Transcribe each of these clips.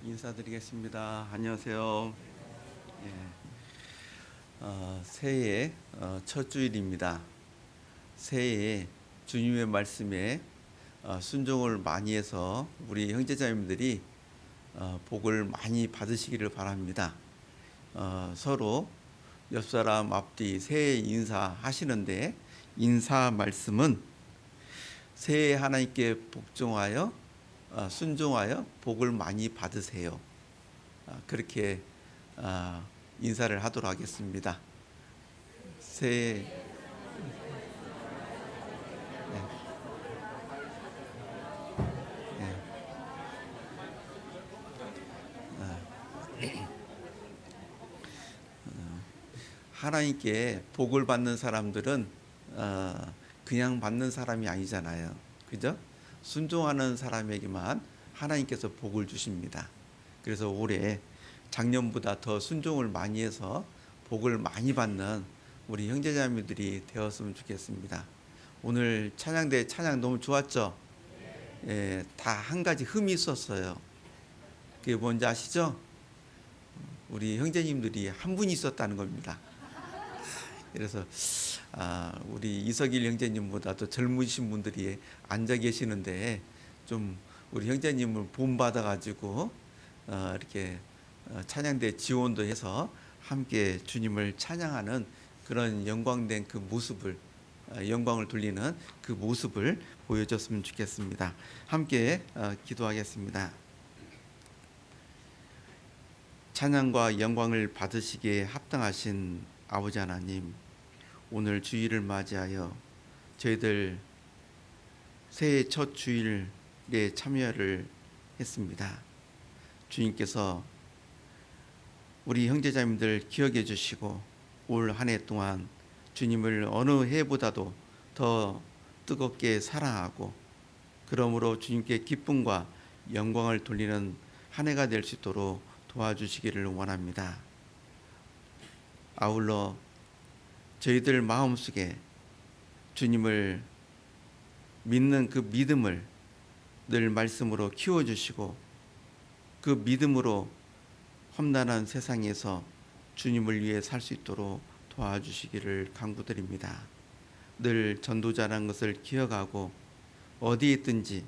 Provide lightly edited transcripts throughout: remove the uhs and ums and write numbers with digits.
인사드리겠습니다. 안녕하세요. 예, 새해 첫 주일입니다. 새해에 주님의 말씀에 순종을 많이 해서 우리 형제자매들이 복을 많이 받으시기를 바랍니다. 서로 옆 사람 앞뒤 새해 인사하시는데 인사 말씀은 새해 하나님께 복종하여 순종하여 복을 많이 받으세요. 그렇게 인사를 하도록 하겠습니다. 새해 네, 네. 하나님께 복을 받는 사람들은 그냥 받는 사람이 아니잖아요. 그죠? 순종하는 사람에게만 하나님께서 복을 주십니다. 그래서 올해 작년보다 더 순종을 많이 해서 복을 많이 받는 우리 형제자매들이 되었으면 좋겠습니다. 오늘 찬양대 찬양 너무 좋았죠? 예, 다 한 가지 흠이 있었어요. 그게 뭔지 아시죠? 우리 형제님들이 한 분이 있었다는 겁니다. 그래서 우리 이석일 형제님보다 더 젊으신 분들이 앉아 계시는데 좀 우리 형제님을 본받아 가지고 이렇게 찬양대 지원도 해서 함께 주님을 찬양하는 그런 영광된 그 모습을 영광을 돌리는 그 모습을 보여줬으면 좋겠습니다. 함께 기도하겠습니다. 찬양과 영광을 받으시기에 합당하신 아버지 하나님, 오늘 주일을 맞이하여 저희들 새해 첫 주일에 참여를 했습니다. 주님께서 우리 형제자매들 기억해 주시고 올 한 해 동안 주님을 어느 해보다도 더 뜨겁게 사랑하고 그러므로 주님께 기쁨과 영광을 돌리는 한 해가 될 수 있도록 도와주시기를 원합니다. 아울러 저희들 마음속에 주님을 믿는 그 믿음을 늘 말씀으로 키워주시고 그 믿음으로 험난한 세상에서 주님을 위해 살 수 있도록 도와주시기를 간구드립니다. 늘 전도자라는 것을 기억하고 어디에 있든지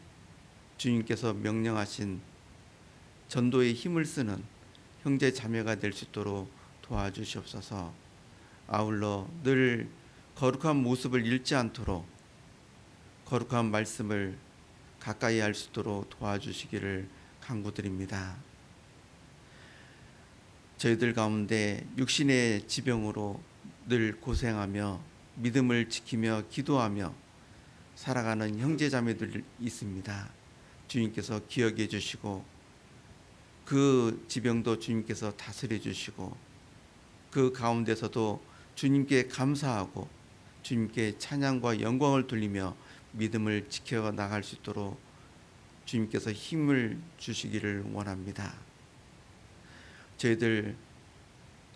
주님께서 명령하신 전도의 힘을 쓰는 형제 자매가 될 수 있도록 도와주시옵소서. 아울러 늘 거룩한 모습을 잃지 않도록 거룩한 말씀을 가까이 할 수 있도록 도와주시기를 간구드립니다. 저희들 가운데 육신의 지병으로 늘 고생하며 믿음을 지키며 기도하며 살아가는 형제자매들 있습니다. 주님께서 기억해 주시고 그 지병도 주님께서 다스려 주시고 그 가운데서도 주님께 감사하고 주님께 찬양과 영광을 돌리며 믿음을 지켜 나갈 수 있도록 주님께서 힘을 주시기를 원합니다. 저희들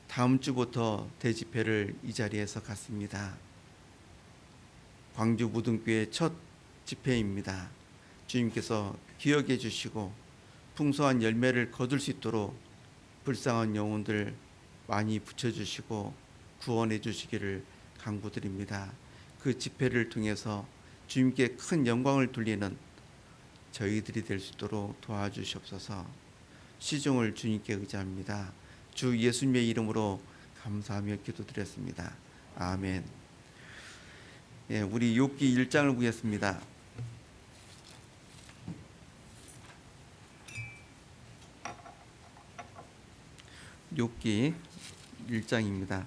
다음 주부터 대집회를 이 자리에서 갖습니다. 광주 무등교회 첫 집회입니다. 주님께서 기억해 주시고 풍성한 열매를 거둘 수 있도록 불쌍한 영혼들 많이 붙여주시고 구원해 주시기를 간구드립니다. 그 집회를 통해서 주님께 큰 영광을 돌리는 저희들이 될 수 있도록 도와주시옵소서. 시종을 주님께 의지합니다. 주 예수님의 이름으로 감사하며 기도드렸습니다. 아멘. 예, 우리 욥기 1장을 보겠습니다. 욥기 1장입니다.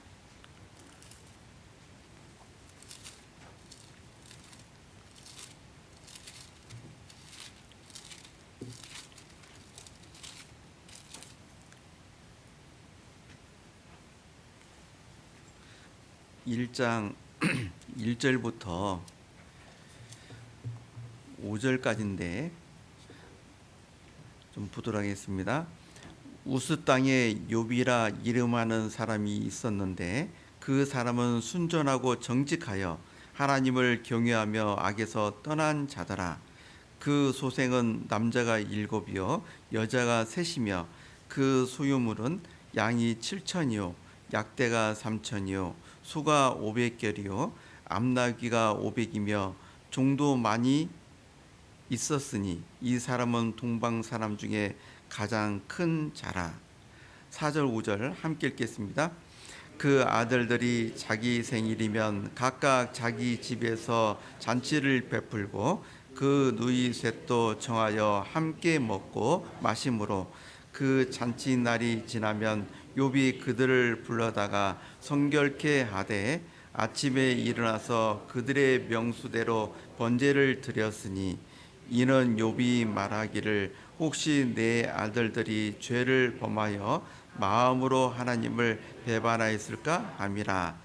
(1장) 1절부터 5절까지인데 좀 보도록 하겠습니다. 우스 땅에 욥이라 이름하는 사람이 있었는데 그 사람은 순전하고 정직하여 하나님을 경외하며 악에서 떠난 자더라. 그 소생은 남자가 7이요 여자가 3이며 그 소유물은 양이 7천이요 약대가 3천이요 소가 500결이요 암나귀가 500이며 종도 많이 있었으니 이 사람은 동방 사람 중에 가장 큰 자라. 4절 5절 함께 읽겠습니다. 그 아들들이 자기 생일이면 각각 자기 집에서 잔치를 베풀고 그 누이 셋도 정하여 함께 먹고 마심으로 그 잔치 날이 지나면 욥이 그들을 불러다가 성결케 하되 아침에 일어나서 그들의 명수대로 번제를 드렸으니 이는 욥이 말하기를 혹시 내 아들들이 죄를 범하여 마음으로 하나님을 배반하였을까 함이라.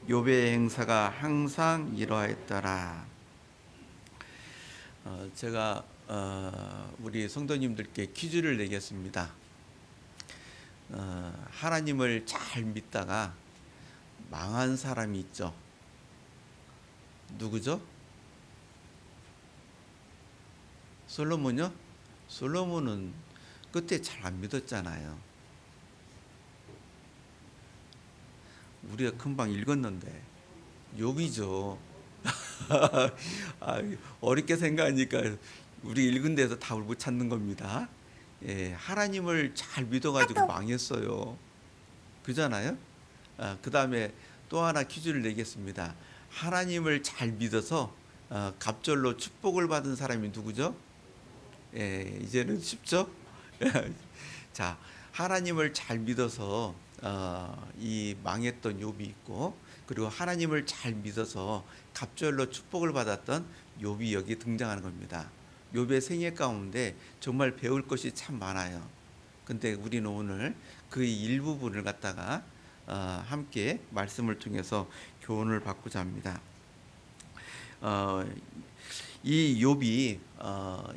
욥의 행사가 항상 이러하였더라. 제가 우리 성도님들께 퀴즈를 내겠습니다. 하나님을 잘 믿다가 망한 사람이 있죠. 누구죠? 솔로몬요? 솔로몬은 그때 잘 안 믿었잖아요. 우리가 금방 읽었는데 욥이죠. 어렵게 생각하니까 우리 읽은 데서 답을 못 찾는 겁니다. 예, 하나님을 잘 믿어가지고 망했어요. 그잖아요. 그 다음에 또 하나 퀴즈를 내겠습니다. 하나님을 잘 믿어서 갑절로 축복을 받은 사람이 누구죠? 예, 이제는 쉽죠? 자, 하나님을 잘 믿어서 이 망했던 욥이 있고, 그리고 하나님을 잘 믿어서 갑절로 축복을 받았던 욥이 여기 등장하는 겁니다. 욥의 생애 가운데 정말 배울 것이 참 많아요. 근데 우리는 오늘 그 일부분을 갖다가 함께 말씀을 통해서 교훈을 받고자 합니다. 이 욥이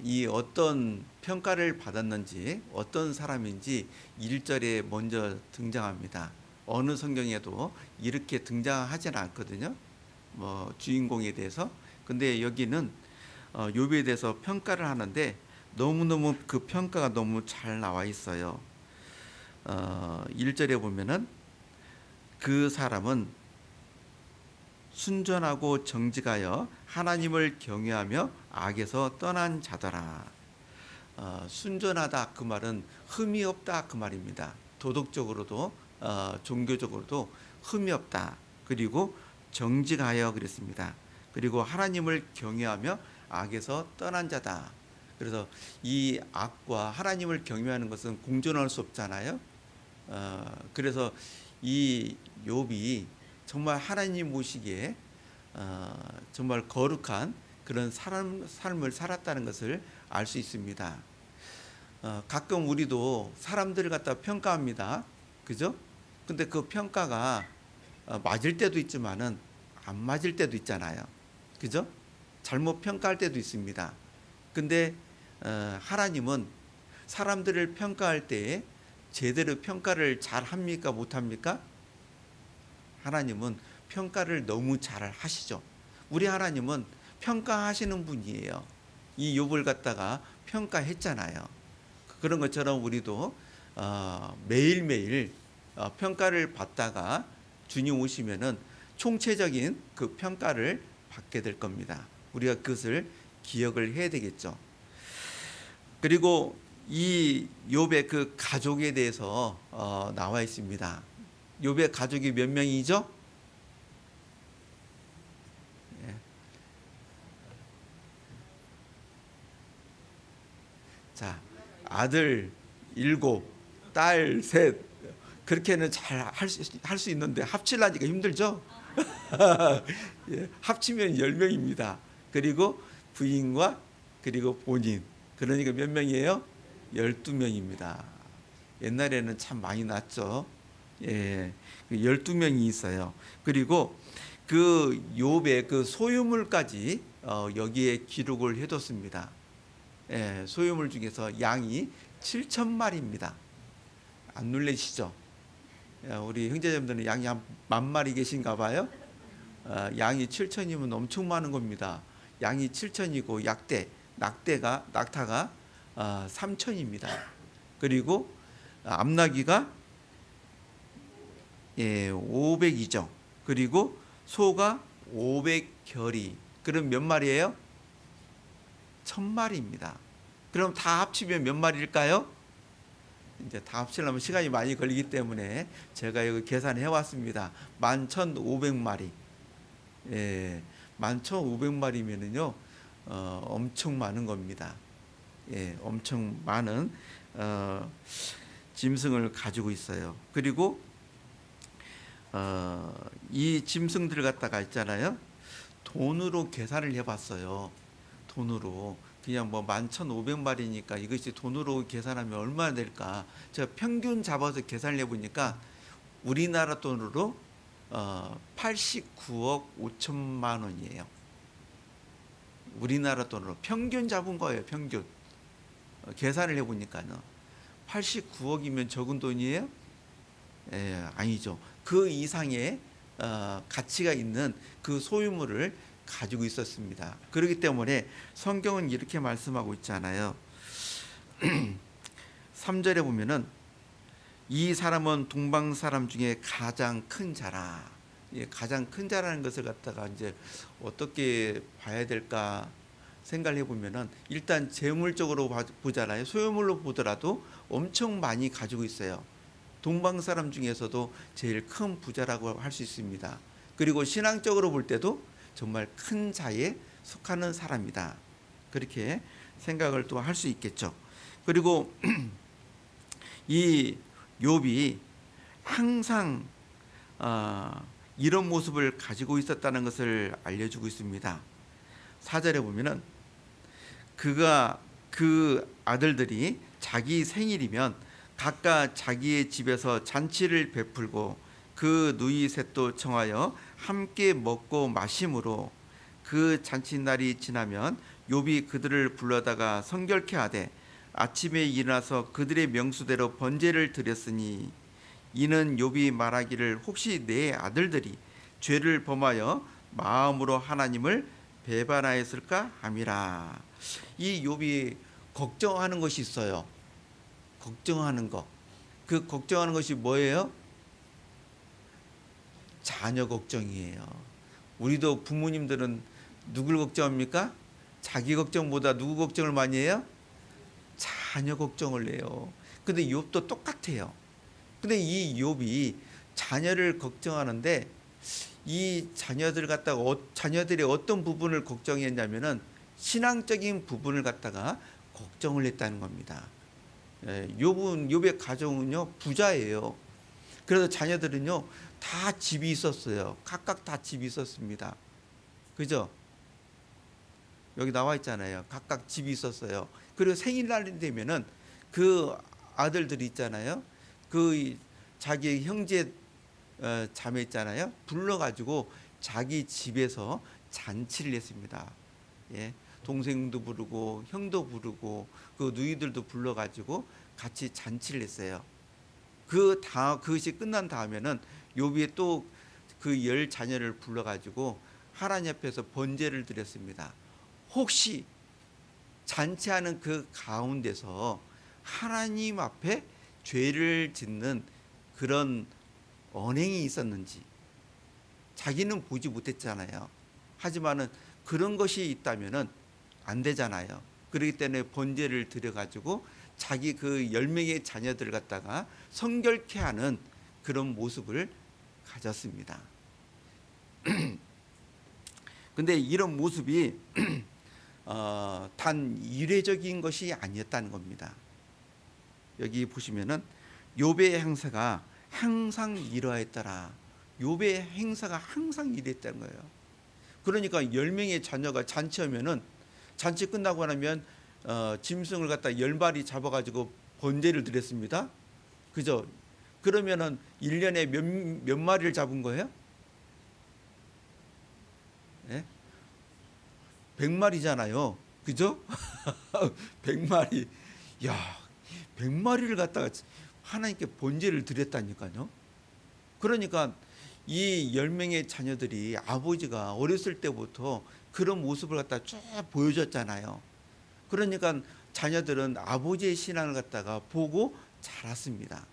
이 어떤 평가를 받았는지 어떤 사람인지 1절에 먼저 등장합니다. 어느 성경에도 이렇게 등장하지는 않거든요. 뭐 주인공에 대해서. 근데 여기는 욥에 대해서 평가를 하는데 너무너무 그 평가가 너무 잘 나와 있어요. 1절에 보면은 그 사람은 순전하고 정직하여 하나님을 경외하며 악에서 떠난 자더라. 순전하다 그 말은 흠이 없다 그 말입니다. 도덕적으로도 종교적으로도 흠이 없다. 그리고 정직하여 그랬습니다. 그리고 하나님을 경외하며 악에서 떠난 자다. 그래서 이 악과 하나님을 경외하는 것은 공존할 수 없잖아요. 그래서 이 욥이 정말 하나님 보시기에 정말 거룩한 그런 삶을 살았다는 것을 알 수 있습니다. 가끔 우리도 사람들을 갖다 평가합니다. 그죠? 근데 그 평가가 맞을 때도 있지만은 안 맞을 때도 있잖아요. 그죠? 잘못 평가할 때도 있습니다. 근데 하나님은 사람들을 평가할 때에 제대로 평가를 잘 합니까? 못 합니까? 하나님은 평가를 너무 잘 하시죠. 우리 하나님은 평가하시는 분이에요. 이 욥을 갖다가 평가했잖아요. 그런 것처럼 우리도 매일매일 평가를 받다가 주님 오시면은 총체적인 그 평가를 받게 될 겁니다. 우리가 그것을 기억을 해야 되겠죠. 그리고 이 욥의 그 가족에 대해서 나와 있습니다. 욥의 가족이 몇 명이죠? 자, 아들 7, 딸 3. 그렇게는 잘 할 수 있는데 합치려니까 힘들죠? 예, 합치면 10명입니다. 그리고 부인과 그리고 본인. 그러니까 몇 명이에요? 12명입니다. 옛날에는 참 많이 났죠. 예, 12명이 있어요. 그리고 그 욥의 그 소유물까지 여기에 기록을 해뒀습니다. 예, 소유물 중에서 양이 7,000마리입니다. 안 놀라시죠? 우리 형제자매들은 양이 한 10,000마리 계신가 봐요. 양이 7,000이면 엄청 많은 겁니다. 양이 7,000이고 약대 낙타가 3천입니다. 그리고 암나귀가 500이죠. 그리고 소가 500결이. 그럼 몇 마리예요? 1000마리입니다. 그럼 다 합치면 몇 마리일까요? 이제 다 합치려면 시간이 많이 걸리기 때문에 제가 이거 계산해 왔습니다. 11,500마리. 11,500마리면은요, 엄청 많은 겁니다. 엄청 많은 짐승을 가지고 있어요. 그리고 이 짐승들 갖다가 있잖아요. 돈으로 계산을 해봤어요. 돈으로 그냥 뭐 11,500마리니까 이것이 돈으로 계산하면 얼마나 될까? 제가 평균 잡아서 계산을 해보니까 우리나라 돈으로 89억 5천만 원이에요. 우리나라 돈으로 평균 잡은 거예요. 평균 계산을 해보니까요. 89억이면 적은 돈이에요? 아니죠. 그 이상의 가치가 있는 그 소유물을 가지고 있었습니다. 그렇기 때문에 성경은 이렇게 말씀하고 있잖아요. 3절에 보면은 이 사람은 동방 사람 중에 가장 큰 자라. 가장 큰 자라는 것을 갖다가 이제 어떻게 봐야 될까 생각을 해보면은 일단 재물적으로 보잖아요. 소유물로 보더라도 엄청 많이 가지고 있어요. 동방 사람 중에서도 제일 큰 부자라고 할 수 있습니다. 그리고 신앙적으로 볼 때도 정말 큰 자에 속하는 사람이다. 그렇게 생각을 또 할 수 있겠죠. 그리고 이 욥이 항상 이런 모습을 가지고 있었다는 것을 알려주고 있습니다. 4절에 보면은 그 아들들이 자기 생일이면 각각 자기의 집에서 잔치를 베풀고 그 누이 셋도 청하여 함께 먹고 마심으로 그 잔치날이 지나면 욥이 그들을 불러다가 성결케 하되 아침에 일어나서 그들의 명수대로 번제를 드렸으니 이는 욥이 말하기를 혹시 내 아들들이 죄를 범하여 마음으로 하나님을 배반하였을까 함이라. 이 욥이 걱정하는 것이 있어요. 걱정하는 것. 그 걱정하는 것이 뭐예요? 자녀 걱정이에요. 우리도 부모님들은 누굴 걱정합니까? 자기 걱정보다 누구 걱정을 많이 해요? 자녀 걱정을 해요. 근데 욥도 똑같아요. 근데 이 욥이 자녀를 걱정하는데 이 자녀들 갖다가 자녀들의 어떤 부분을 걱정했냐면은 신앙적인 부분을 갖다가 걱정을 했다는 겁니다. 욥의 가정은요 부자예요. 그래서 자녀들은요 다 집이 있었어요. 각각 다 집이 있었습니다. 그죠? 여기 나와 있잖아요. 각각 집이 있었어요. 그리고 생일날이 되면은 그 아들들이 있잖아요. 그 자기 형제 자매 있잖아요. 불러가지고 자기 집에서 잔치를 했습니다. 동생도 부르고 형도 부르고 그 누이들도 불러가지고 같이 잔치를 했어요. 그것이 끝난 다음에는 욥이 또 그 10자녀를 불러가지고 하나님 앞에서 번제를 드렸습니다. 혹시 잔치하는 그 가운데서 하나님 앞에 죄를 짓는 그런 언행이 있었는지 자기는 보지 못했잖아요. 하지만은 그런 것이 있다면은 안 되잖아요. 그렇기 때문에 번제를 드려가지고 자기 그 10명의 자녀들 갖다가 성결케 하는 그런 모습을 가졌습니다. 근데 이런 모습이 단 이례적인 것이 아니었다는 겁니다. 여기 보시면은 욥의 행사가 항상 이러했더라. 욥의 행사가 항상 이랬다는 거예요. 그러니까 10명의 자녀가 잔치하면은 잔치 끝나고 나면 짐승을 갖다 10마리 잡아가지고 번제를 드렸습니다. 그죠? 그러면은 1년에 몇 마리를 잡은 거예요? 100마리잖아요. 그죠? 100마리. 야, 100마리를 갖다가 하나님께 번제를 드렸다니까요. 그러니까 이 10명의 자녀들이 아버지가 어렸을 때부터 그런 모습을 갖다 쭉 보여줬잖아요. 그러니까 자녀들은 아버지의 신앙을 갖다가 보고 자랐습니다.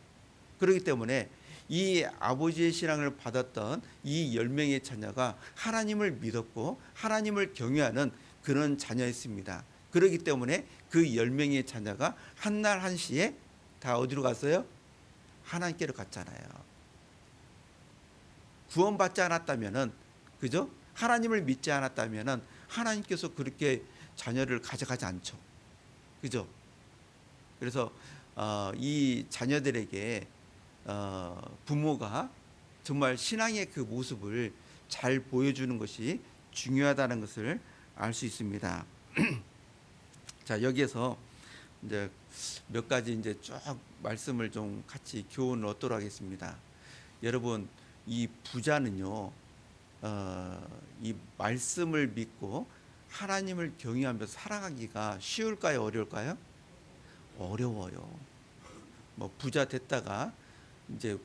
그렇기 때문에 이 아버지의 신앙을 받았던 이 10명의 자녀가 하나님을 믿었고 하나님을 경외하는 그런 자녀였습니다. 그렇기 때문에 그 10명의 자녀가 한날 한시에 다 어디로 갔어요? 하나님께로 갔잖아요. 구원받지 않았다면은, 그죠? 하나님을 믿지 않았다면은 하나님께서 그렇게 자녀를 가져가지 않죠. 그죠? 그래서 이 자녀들에게 부모가 정말 신앙의 그 모습을 잘 보여주는 것이 중요하다는 것을 알 수 있습니다. 자, 여기에서 이제 몇 가지 이제 쭉 말씀을 좀 같이 교훈을 얻도록 하겠습니다. 여러분, 이 부자는요, 이 말씀을 믿고 하나님을 경외하면서 살아가기가 쉬울까요, 어려울까요? 어려워요. 뭐 부자 됐다가 이제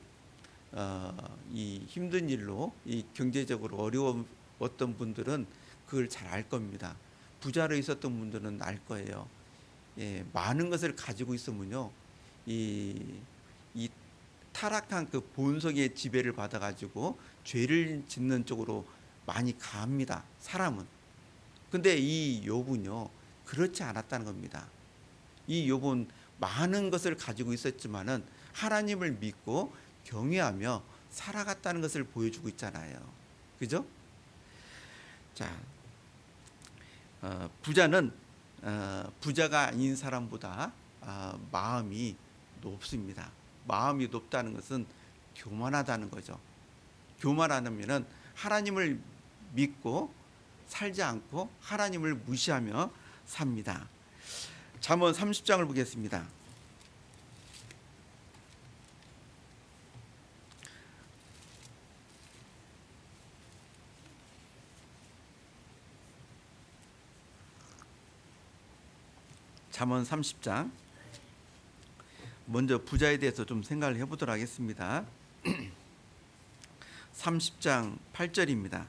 이 힘든 일로 이 경제적으로 어려웠던 분들은 그걸 잘 알 겁니다. 부자로 있었던 분들은 알 거예요. 예, 많은 것을 가지고 있으면요, 이 타락한 그 본성의 지배를 받아가지고 죄를 짓는 쪽으로 많이 갑니다. 사람은. 근데 이 욥은요, 그렇지 않았다는 겁니다. 이 욥은 많은 것을 가지고 있었지만은 하나님을 믿고 경외하며 살아갔다는 것을 보여주고 있잖아요. 그죠? 자, 부자는 부자가 아닌 사람보다 마음이 높습니다. 마음이 높다는 것은 교만하다는 거죠. 교만하면은 하나님을 믿고 살지 않고 하나님을 무시하며 삽니다. 잠언 30장을 보겠습니다. 잠언 30장. 먼저 부자에 대해서 좀 생각을 해보도록 하겠습니다. 30장 8절입니다.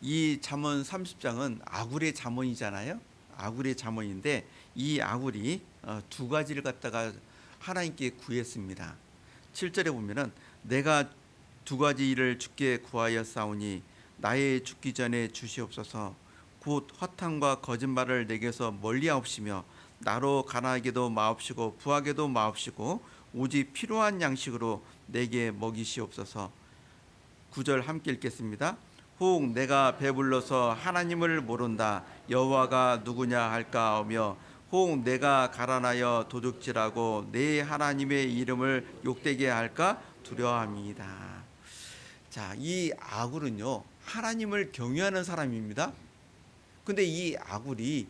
이 잠언 30장은 아굴의 잠언이잖아요. 아굴의 잠언인데 이 아굴이 두 가지를 갖다가 하나님께 구했습니다. 7절에 보면은 내가 두 가지 일을 주께 구하였사오니 나의 죽기 전에 주시옵소서. 곧 허탄과 거짓말을 내게서 멀리하옵시며 나로 가난하게도 마옵시고 부하게도 마옵시고 오직 필요한 양식으로 내게 먹이시옵소서. 9절 함께 읽겠습니다. 혹 내가 배불러서 하나님을 모른다 여호와가 누구냐 할까 하며 혹 내가 가난하여 도둑질하고 내 하나님의 이름을 욕되게 할까 두려워함이다. 자, 이 아굴은요, 하나님을 경외하는 사람입니다. 근데 이 아굴이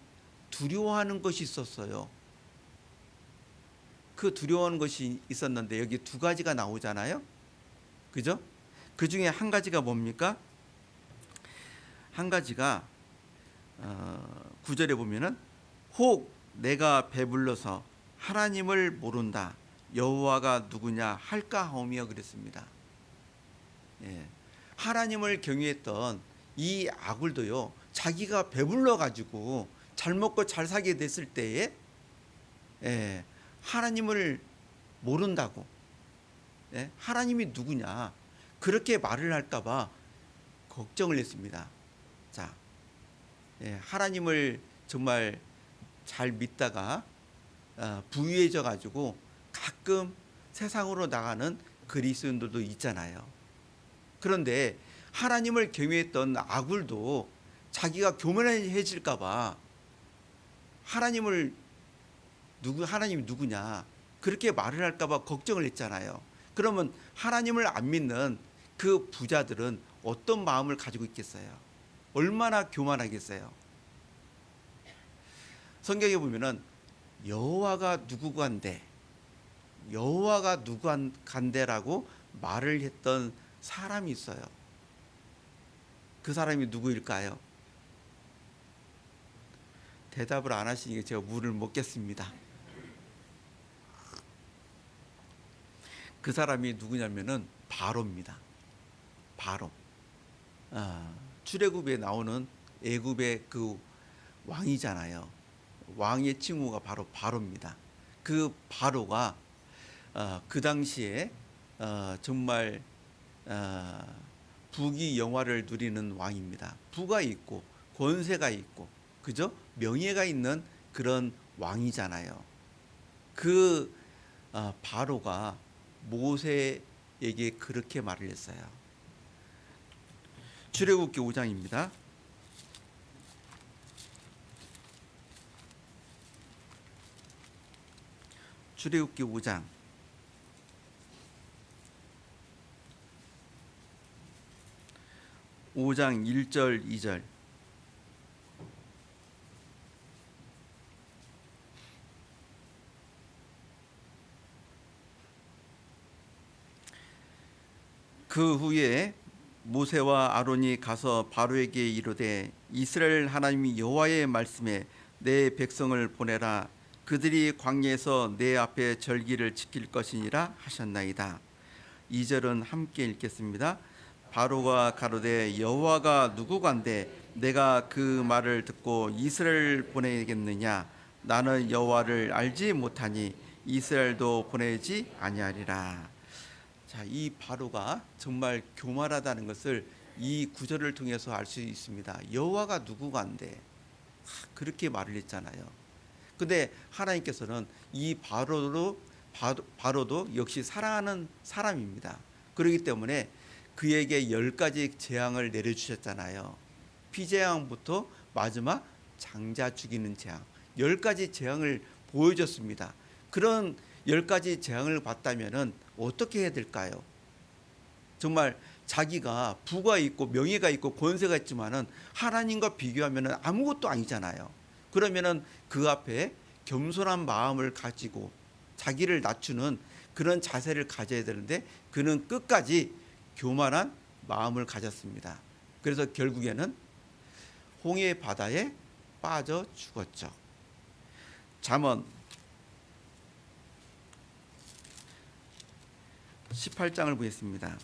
두려워하는 것이 있었어요. 그 두려워하는 것이 있었는데 여기 두 가지가 나오잖아요. 그죠? 그 중에 한 가지가 뭡니까? 한 가지가 9절에 보면은 혹 내가 배불러서 하나님을 모른다 여호와가 누구냐 할까 하오며 그랬습니다. 예, 하나님을 경외했던 이 아굴도요, 자기가 배불러 가지고 잘 먹고 잘 살게 됐을 때에 하나님을 모른다고, 하나님이 누구냐 그렇게 말을 할까봐 걱정을 했습니다. 자, 하나님을 정말 잘 믿다가 부유해져 가지고 가끔 세상으로 나가는 그리스도인들도 있잖아요. 그런데 하나님을 경외했던 아굴도 자기가 교만해질까봐 하나님이 누구냐 그렇게 말을 할까봐 걱정을 했잖아요. 그러면 하나님을 안 믿는 그 부자들은 어떤 마음을 가지고 있겠어요? 얼마나 교만하겠어요? 성경에 보면은 여호와가 누구간데 여호와가 누구간데라고 말을 했던 사람이 있어요. 그 사람이 누구일까요? 대답을 안 하시니까 제가 물을 먹겠습니다. 그 사람이 누구냐면은 바로입니다. 바로. 출애굽에 나오는 애굽의 그 왕이잖아요. 왕의 친구가 바로 바로입니다. 그 바로가 그 당시에 정말 부귀 영화를 누리는 왕입니다. 부가 있고 권세가 있고 그죠? 명예가 있는 그런 왕이잖아요. 그 바로가 모세에게 그렇게 말을 했어요. 출애굽기 5장입니다. 출애굽기 5장 1절 2절. 그 후에 모세와 아론이 가서 바로에게 이르되 이스라엘 하나님이 여호와의 말씀에 내 백성을 보내라. 그들이 광야에서 내 앞에 절기를 지킬 것이니라 하셨나이다. 2절은 함께 읽겠습니다. 바로가 가로되 여호와가 누구간데 내가 그 말을 듣고 이스라엘을 보내겠느냐. 나는 여호와를 알지 못하니 이스라엘도 보내지 아니하리라. 자, 이 바로가 정말 교만하다는 것을 이 구절을 통해서 알 수 있습니다. 여호와가 누구간데 그렇게 말을 했잖아요. 근데 하나님께서는 이 바로도 역시 사랑하는 사람입니다. 그렇기 때문에 그에게 10가지 재앙을 내려주셨잖아요. 피재앙부터 마지막 장자 죽이는 재앙, 10가지 재앙을 보여줬습니다. 그런 10가지 재앙을 받다면은 어떻게 해야 될까요? 정말 자기가 부가 있고 명예가 있고 권세가 있지만은 하나님과 비교하면은 아무것도 아니잖아요. 그러면은 그 앞에 겸손한 마음을 가지고 자기를 낮추는 그런 자세를 가져야 되는데 그는 끝까지 교만한 마음을 가졌습니다. 그래서 결국에는 홍해 바다에 빠져 죽었죠. 잠언 18장을 보겠습니다.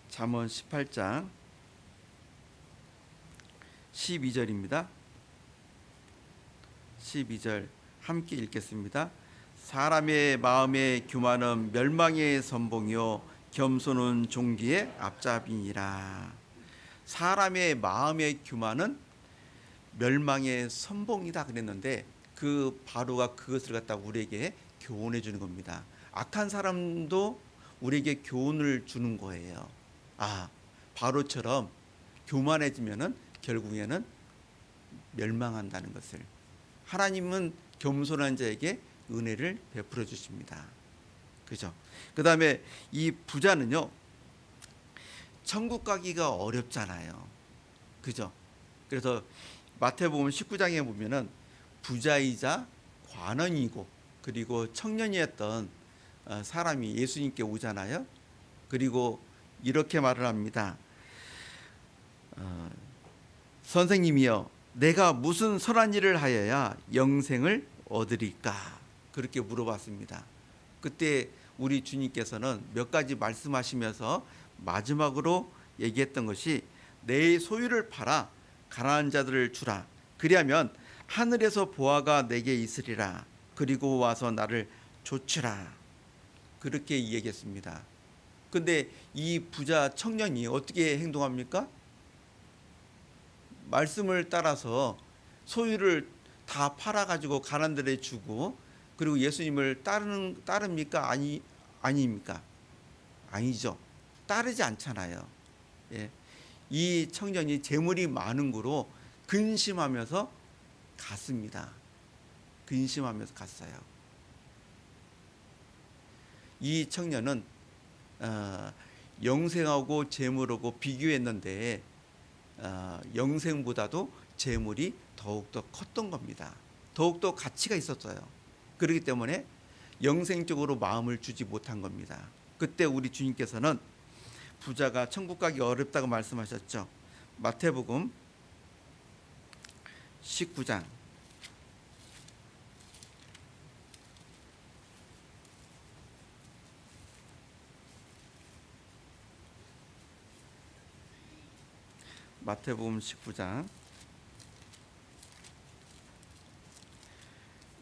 잠언 18장 12절입니다. 12절 함께 읽겠습니다. 사람의 마음의 교만은 멸망의 선봉이요 겸손은 종기의 앞잡이니라. 사람의 마음의 교만은 멸망의 선봉이다 그랬는데 그 바로가 그것을 갖다 우리에게 교훈해 주는 겁니다. 악한 사람도 우리에게 교훈을 주는 거예요. 바로처럼 교만해지면은 결국에는 멸망한다는 것을. 하나님은 겸손한 자에게 은혜를 베풀어 주십니다. 그죠? 그다음에 이 부자는요. 천국 가기가 어렵잖아요. 그죠? 그래서 마태복음 19장에 보면은 부자이자 관원이고 그리고 청년이었던 사람이 예수님께 오잖아요. 그리고 이렇게 말을 합니다. 선생님이여 내가 무슨 선한 일을 하여야 영생을 얻으리까? 그렇게 물어봤습니다. 그때 우리 주님께서는 몇 가지 말씀하시면서 마지막으로 얘기했던 것이 내 소유를 팔아 가난한 자들을 주라. 그리하면 하늘에서 보화가 내게 있으리라. 그리고 와서 나를 좇으라. 그렇게 얘기했습니다. 근데 이 부자 청년이 어떻게 행동합니까? 말씀을 따라서 소유를 다 팔아가지고 가난들에 주고 그리고 예수님을 따릅니까? 아닙니까? 아니죠. 따르지 않잖아요. 예. 이 청년이 재물이 많은 거로 근심하면서 갔습니다. 근심하면서 갔어요. 이 청년은 영생하고 재물하고 비교했는데 영생보다도 재물이 더욱더 컸던 겁니다. 더욱더 가치가 있었어요. 그렇기 때문에 영생적으로 마음을 주지 못한 겁니다. 그때 우리 주님께서는 부자가 천국 가기 어렵다고 말씀하셨죠. 마태복음 19장 마태복음 19장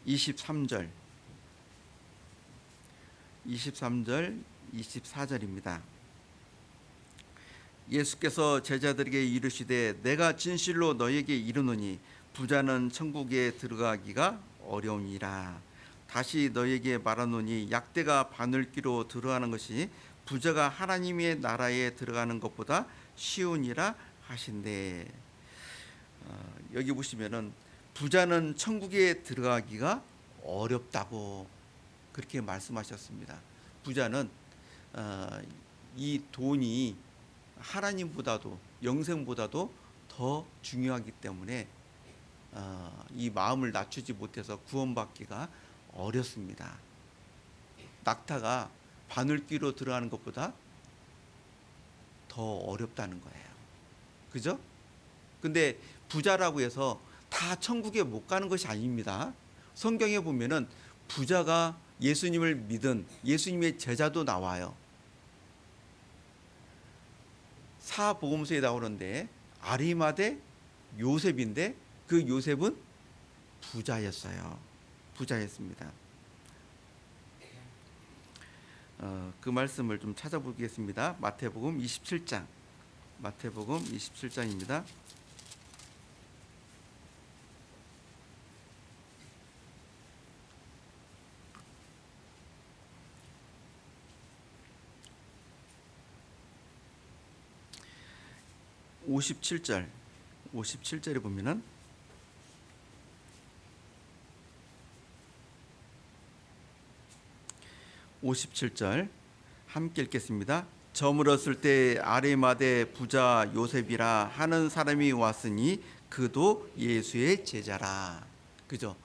23절 24절입니다. 예수께서 제자들에게 이르시되 내가 진실로 너희에게 이르노니 부자는 천국에 들어가기가 어려우니라. 다시 너희에게 말하노니 약대가 바늘귀로 들어가는 것이 부자가 하나님의 나라에 들어가는 것보다 쉬우니라 하신대. 여기 보시면은 부자는 천국에 들어가기가 어렵다고 그렇게 말씀하셨습니다. 부자는 이 돈이 하나님보다도 영생보다도 더 중요하기 때문에 이 마음을 낮추지 못해서 구원받기가 어렵습니다. 낙타가 바늘귀로 들어가는 것보다 더 어렵다는 거예요. 그죠? 근데 부자라고 해서 다 천국에 못 가는 것이 아닙니다. 성경에 보면은 부자가 예수님을 믿은 예수님의 제자도 나와요. 사복음서에 나오는데 아리마대 요셉인데 그 요셉은 부자였어요. 부자였습니다. 그 말씀을 좀 찾아보겠습니다. 마태복음 27장. 마태복음 27장입니다. (57절에) 보면은 57절 함께 읽겠습니다. 저물었을 때 아리마대 부자 요셉이라 하는 사람이 왔으니 그도 예수의 제자라. 그죠?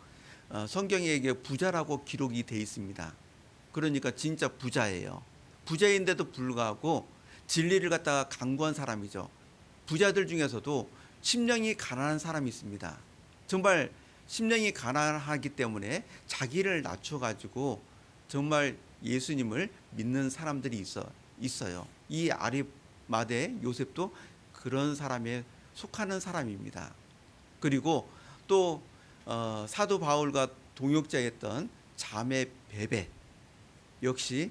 성경에 부자라고 기록이 돼 있습니다. 그러니까 진짜 부자예요. 부자인데도 불구하고 진리를 갖다가 강구한 사람이죠. 부자들 중에서도 심령이 가난한 사람이 있습니다. 정말 심령이 가난하기 때문에 자기를 낮춰가지고 정말 예수님을 믿는 사람들이 있어요. 이 아리마대 요셉도 그런 사람에 속하는 사람입니다. 그리고 또 사도 바울과 동역자였던 자매 베베 역시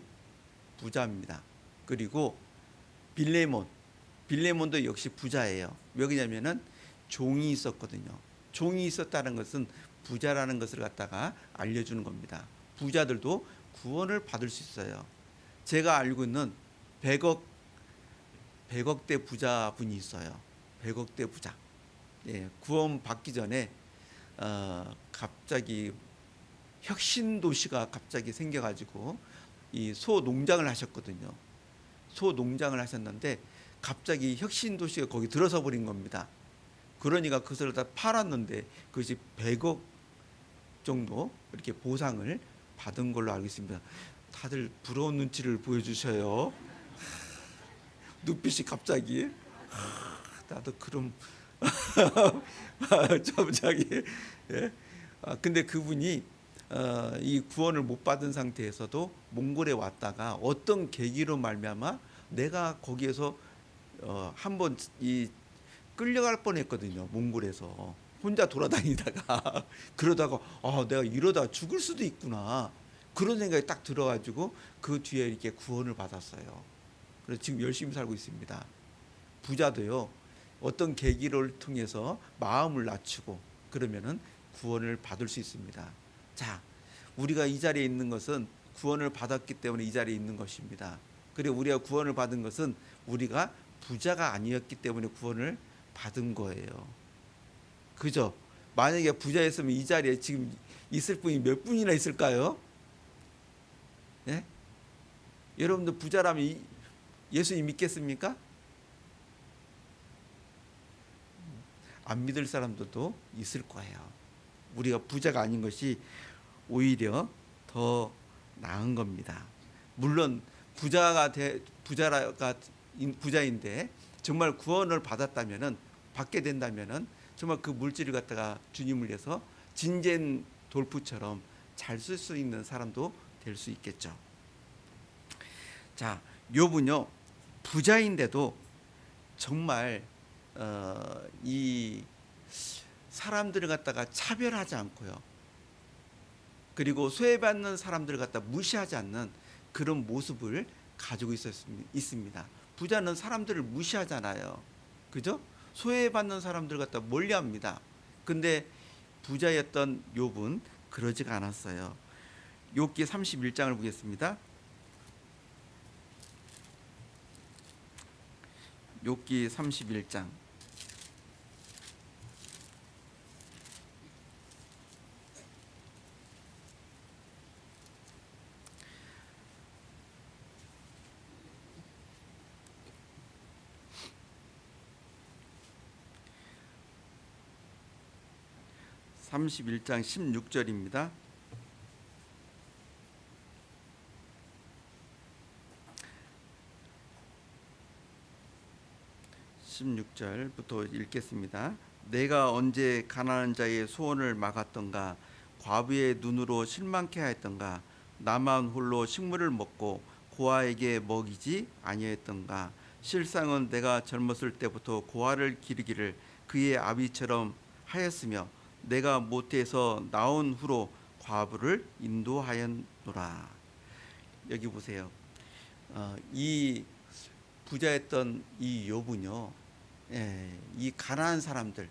부자입니다. 그리고 빌레몬도 역시 부자예요. 왜 그러냐면은 종이 있었거든요. 종이 있었다는 것은 부자라는 것을 갖다가 알려주는 겁니다. 부자들도 구원을 받을 수 있어요. 제가 알고 있는 100억대 부자분이 있어요. 100억대 부자. 예, 구원 받기 전에 갑자기 혁신 도시가 갑자기 생겨가지고 이 소 농장을 하셨거든요. 소 농장을 하셨는데 갑자기 혁신 도시가 거기 들어서 버린 겁니다. 그러니까 그것을 다 팔았는데 그것이 100억 정도 이렇게 보상을 받은 걸로 알고 있습니다. 다들 부러운 눈치를 보여주셔요. 눈빛이 갑자기 나도 그럼 갑자기 예? 근데 그분이 이 구원을 못 받은 상태에서도 몽골에 왔다가 어떤 계기로 말미암아 내가 거기에서 한번 이 끌려갈 뻔했거든요. 몽골에서 혼자 돌아다니다가 그러다가 내가 이러다 죽을 수도 있구나 그런 생각이 딱 들어가지고 그 뒤에 이렇게 구원을 받았어요. 그래서 지금 열심히 살고 있습니다. 부자도요 어떤 계기를 통해서 마음을 낮추고 그러면은 구원을 받을 수 있습니다. 자, 우리가 이 자리에 있는 것은 구원을 받았기 때문에 이 자리에 있는 것입니다. 그리고 우리가 구원을 받은 것은 우리가 부자가 아니었기 때문에 구원을 받은 거예요. 그죠? 만약에 부자였으면 이 자리에 지금 있을 분이 몇 분이나 있을까요? 네? 여러분들 부자라면 예수님 믿겠습니까? 안 믿을 사람들도 있을 거예요. 우리가 부자가 아닌 것이 오히려 더 나은 겁니다. 물론 부자인데 정말 구원을 받게 된다면은 정말 그 물질을 갖다가 주님을 위해서 진젠 돌프처럼 잘 쓸 수 있는 사람도 될 수 있겠죠. 자, 욥은요 부자인데도 정말 이 사람들을 갖다가 차별하지 않고요. 그리고 소외받는 사람들을 갖다 무시하지 않는 그런 모습을 가지고 있습니다. 부자는 사람들을 무시하잖아요. 그죠? 소외받는 사람들 갖다 멀리합니다. 근데 부자였던 욥은 그러지가 않았어요. 욥기 31장을 보겠습니다. 욥기 31장 31장 16절입니다. 16절부터 읽겠습니다. 내가 언제 가난한 자의 소원을 막았던가, 과부의 눈으로 실망케 하였던가, 나만 홀로 식물을 먹고 고아에게 먹이지 아니했던가. 실상은 내가 젊었을 때부터 고아를 기르기를 그의 아비처럼 하였으며 내가 모태에서 나온 후로 과부를 인도하였노라. 여기 보세요. 이 부자였던 이 욥은요, 이 가난한 사람들,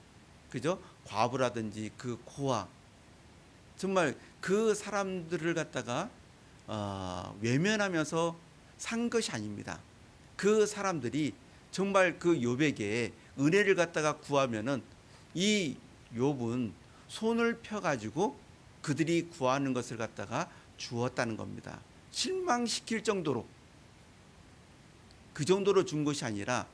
그죠? 과부라든지 그 고아, 정말 그 사람들을 갖다가 외면하면서 산 것이 아닙니다. 그 사람들이 정말 그 욥에게 은혜를 갖다가 구하면은 이 욥은 손을 펴가지고 그들이 구하는 것을 갖다가 주었다는 겁니다. 실망시킬 정도로, 그 정도로 준 것이 아니라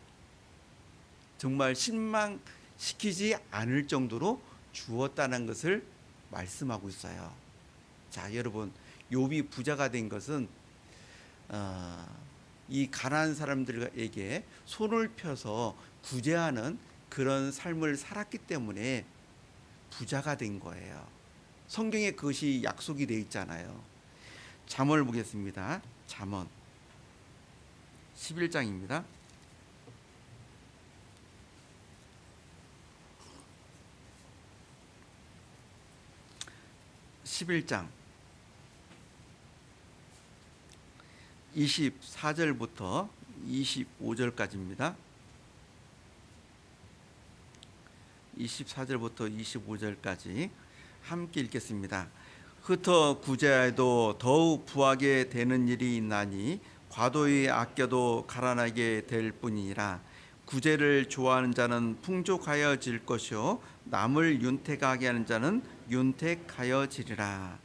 정말 실망시키지 않을 정도로 주었다는 것을 말씀하고 있어요. 자, 여러분, 욥이 부자가 된 것은 이 가난한 사람들에게 손을 펴서 구제하는 그런 삶을 살았기 때문에 부자가 된 거예요. 성경에 그것이 약속이 되어 있잖아요. 잠언을 보겠습니다. 잠언 11장입니다. 11장 24절부터 25절까지입니다. 24절부터 25절까지 함께 읽겠습니다. 흩어 구제하여도 더욱 부하게 되는 일이 있나니 과도히 아껴도 가난하게 될 뿐이니라. 구제를 좋아하는 자는 풍족하여질 것이요 남을 윤택하게 하는 자는 윤택하여지리라.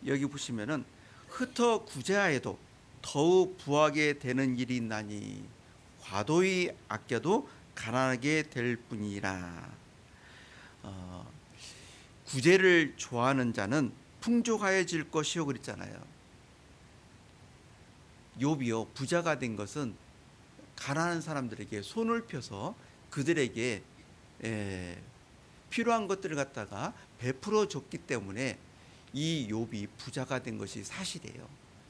여기 보시면은 흩어 구제하여도 더욱 부하게 되는 일이 있나니 과도히 아껴도 가난하게 될 뿐이라. 구제를 좋아하는 자는 풍족하여질 것이요 그랬잖아요. 욥이요 부자가 된 것은 가난한 사람들에게 손을 펴서 그들에게 필요한 것들을 갖다가 베풀어 줬기 때문에 이 욥이 부자가 된 것이 사실이에요.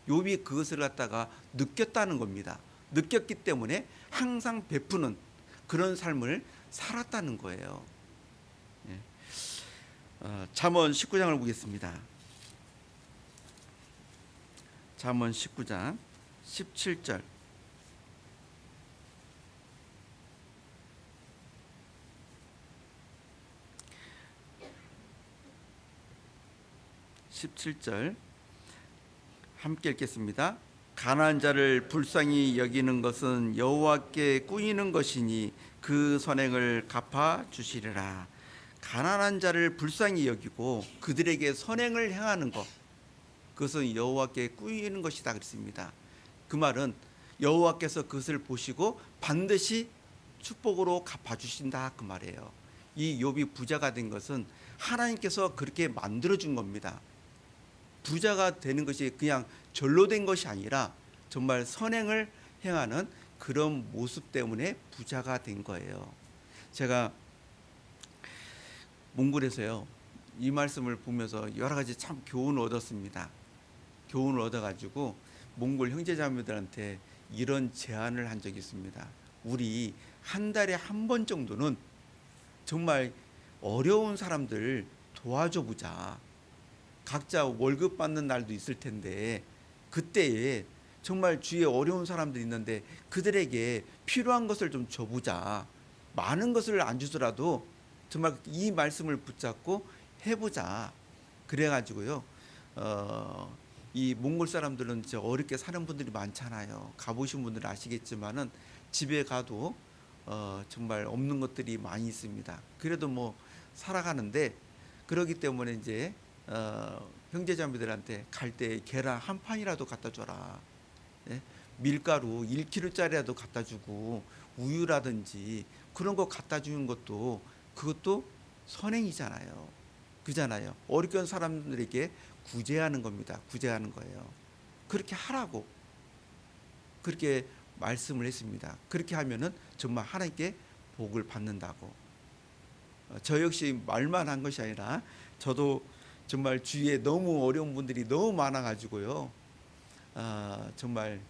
욥이 그것을 갖다가 느꼈다는 겁니다. 느꼈기 때문에 항상 베푸는 그런 삶을 살았다는 거예요. 잠언 19장을 보겠습니다. 잠언 19장 17절 17절 함께 읽겠습니다. 가난한 자를 불쌍히 여기는 것은 여호와께 꾸이는 것이니 그 선행을 갚아 주시리라. 가난한 자를 불쌍히 여기고 그들에게 선행을 행하는 것, 그것은 여호와께 꾸이는 것이다 그랬습니다. 그 말은 여호와께서 그것을 보시고 반드시 축복으로 갚아주신다 그 말이에요. 이 욥이 부자가 된 것은 하나님께서 그렇게 만들어준 겁니다. 부자가 되는 것이 그냥 절로 된 것이 아니라 정말 선행을 행하는 그런 모습 때문에 부자가 된 거예요. 제가 몽골에서요 이 말씀을 보면서 여러 가지 참 교훈을 얻었습니다. 교훈을 얻어가지고 몽골 형제자매들한테 이런 제안을 한 적이 있습니다. 우리 한 달에 한 번 정도는 정말 어려운 사람들 도와줘 보자. 각자 월급 받는 날도 있을 텐데 그때에 정말 주위에 어려운 사람들이 있는데 그들에게 필요한 것을 좀 줘보자. 많은 것을 안 주더라도 정말 이 말씀을 붙잡고 해보자. 그래가지고요. 이 몽골 사람들은 진짜 어렵게 사는 분들이 많잖아요. 가보신 분들은 아시겠지만은 집에 가도 정말 없는 것들이 많이 있습니다. 그래도 뭐 살아가는데 그러기 때문에 이제 형제자매들한테 갈 때 계란 한 판이라도 갖다 줘라. 예? 밀가루 1kg짜리라도 갖다 주고 우유라든지 그런 거 갖다 주는 것도 그것도 선행이잖아요. 그잖아요. 어렵게 한 사람들에게 구제하는 겁니다. 구제하는 거예요. 그렇게 하라고 그렇게 말씀을 했습니다. 그렇게 하면은 정말 하나님께 복을 받는다고. 저 역시 말만 한 것이 아니라 저도 정말 주위에 너무 어려운 분들이 너무 많아가지고요. 정말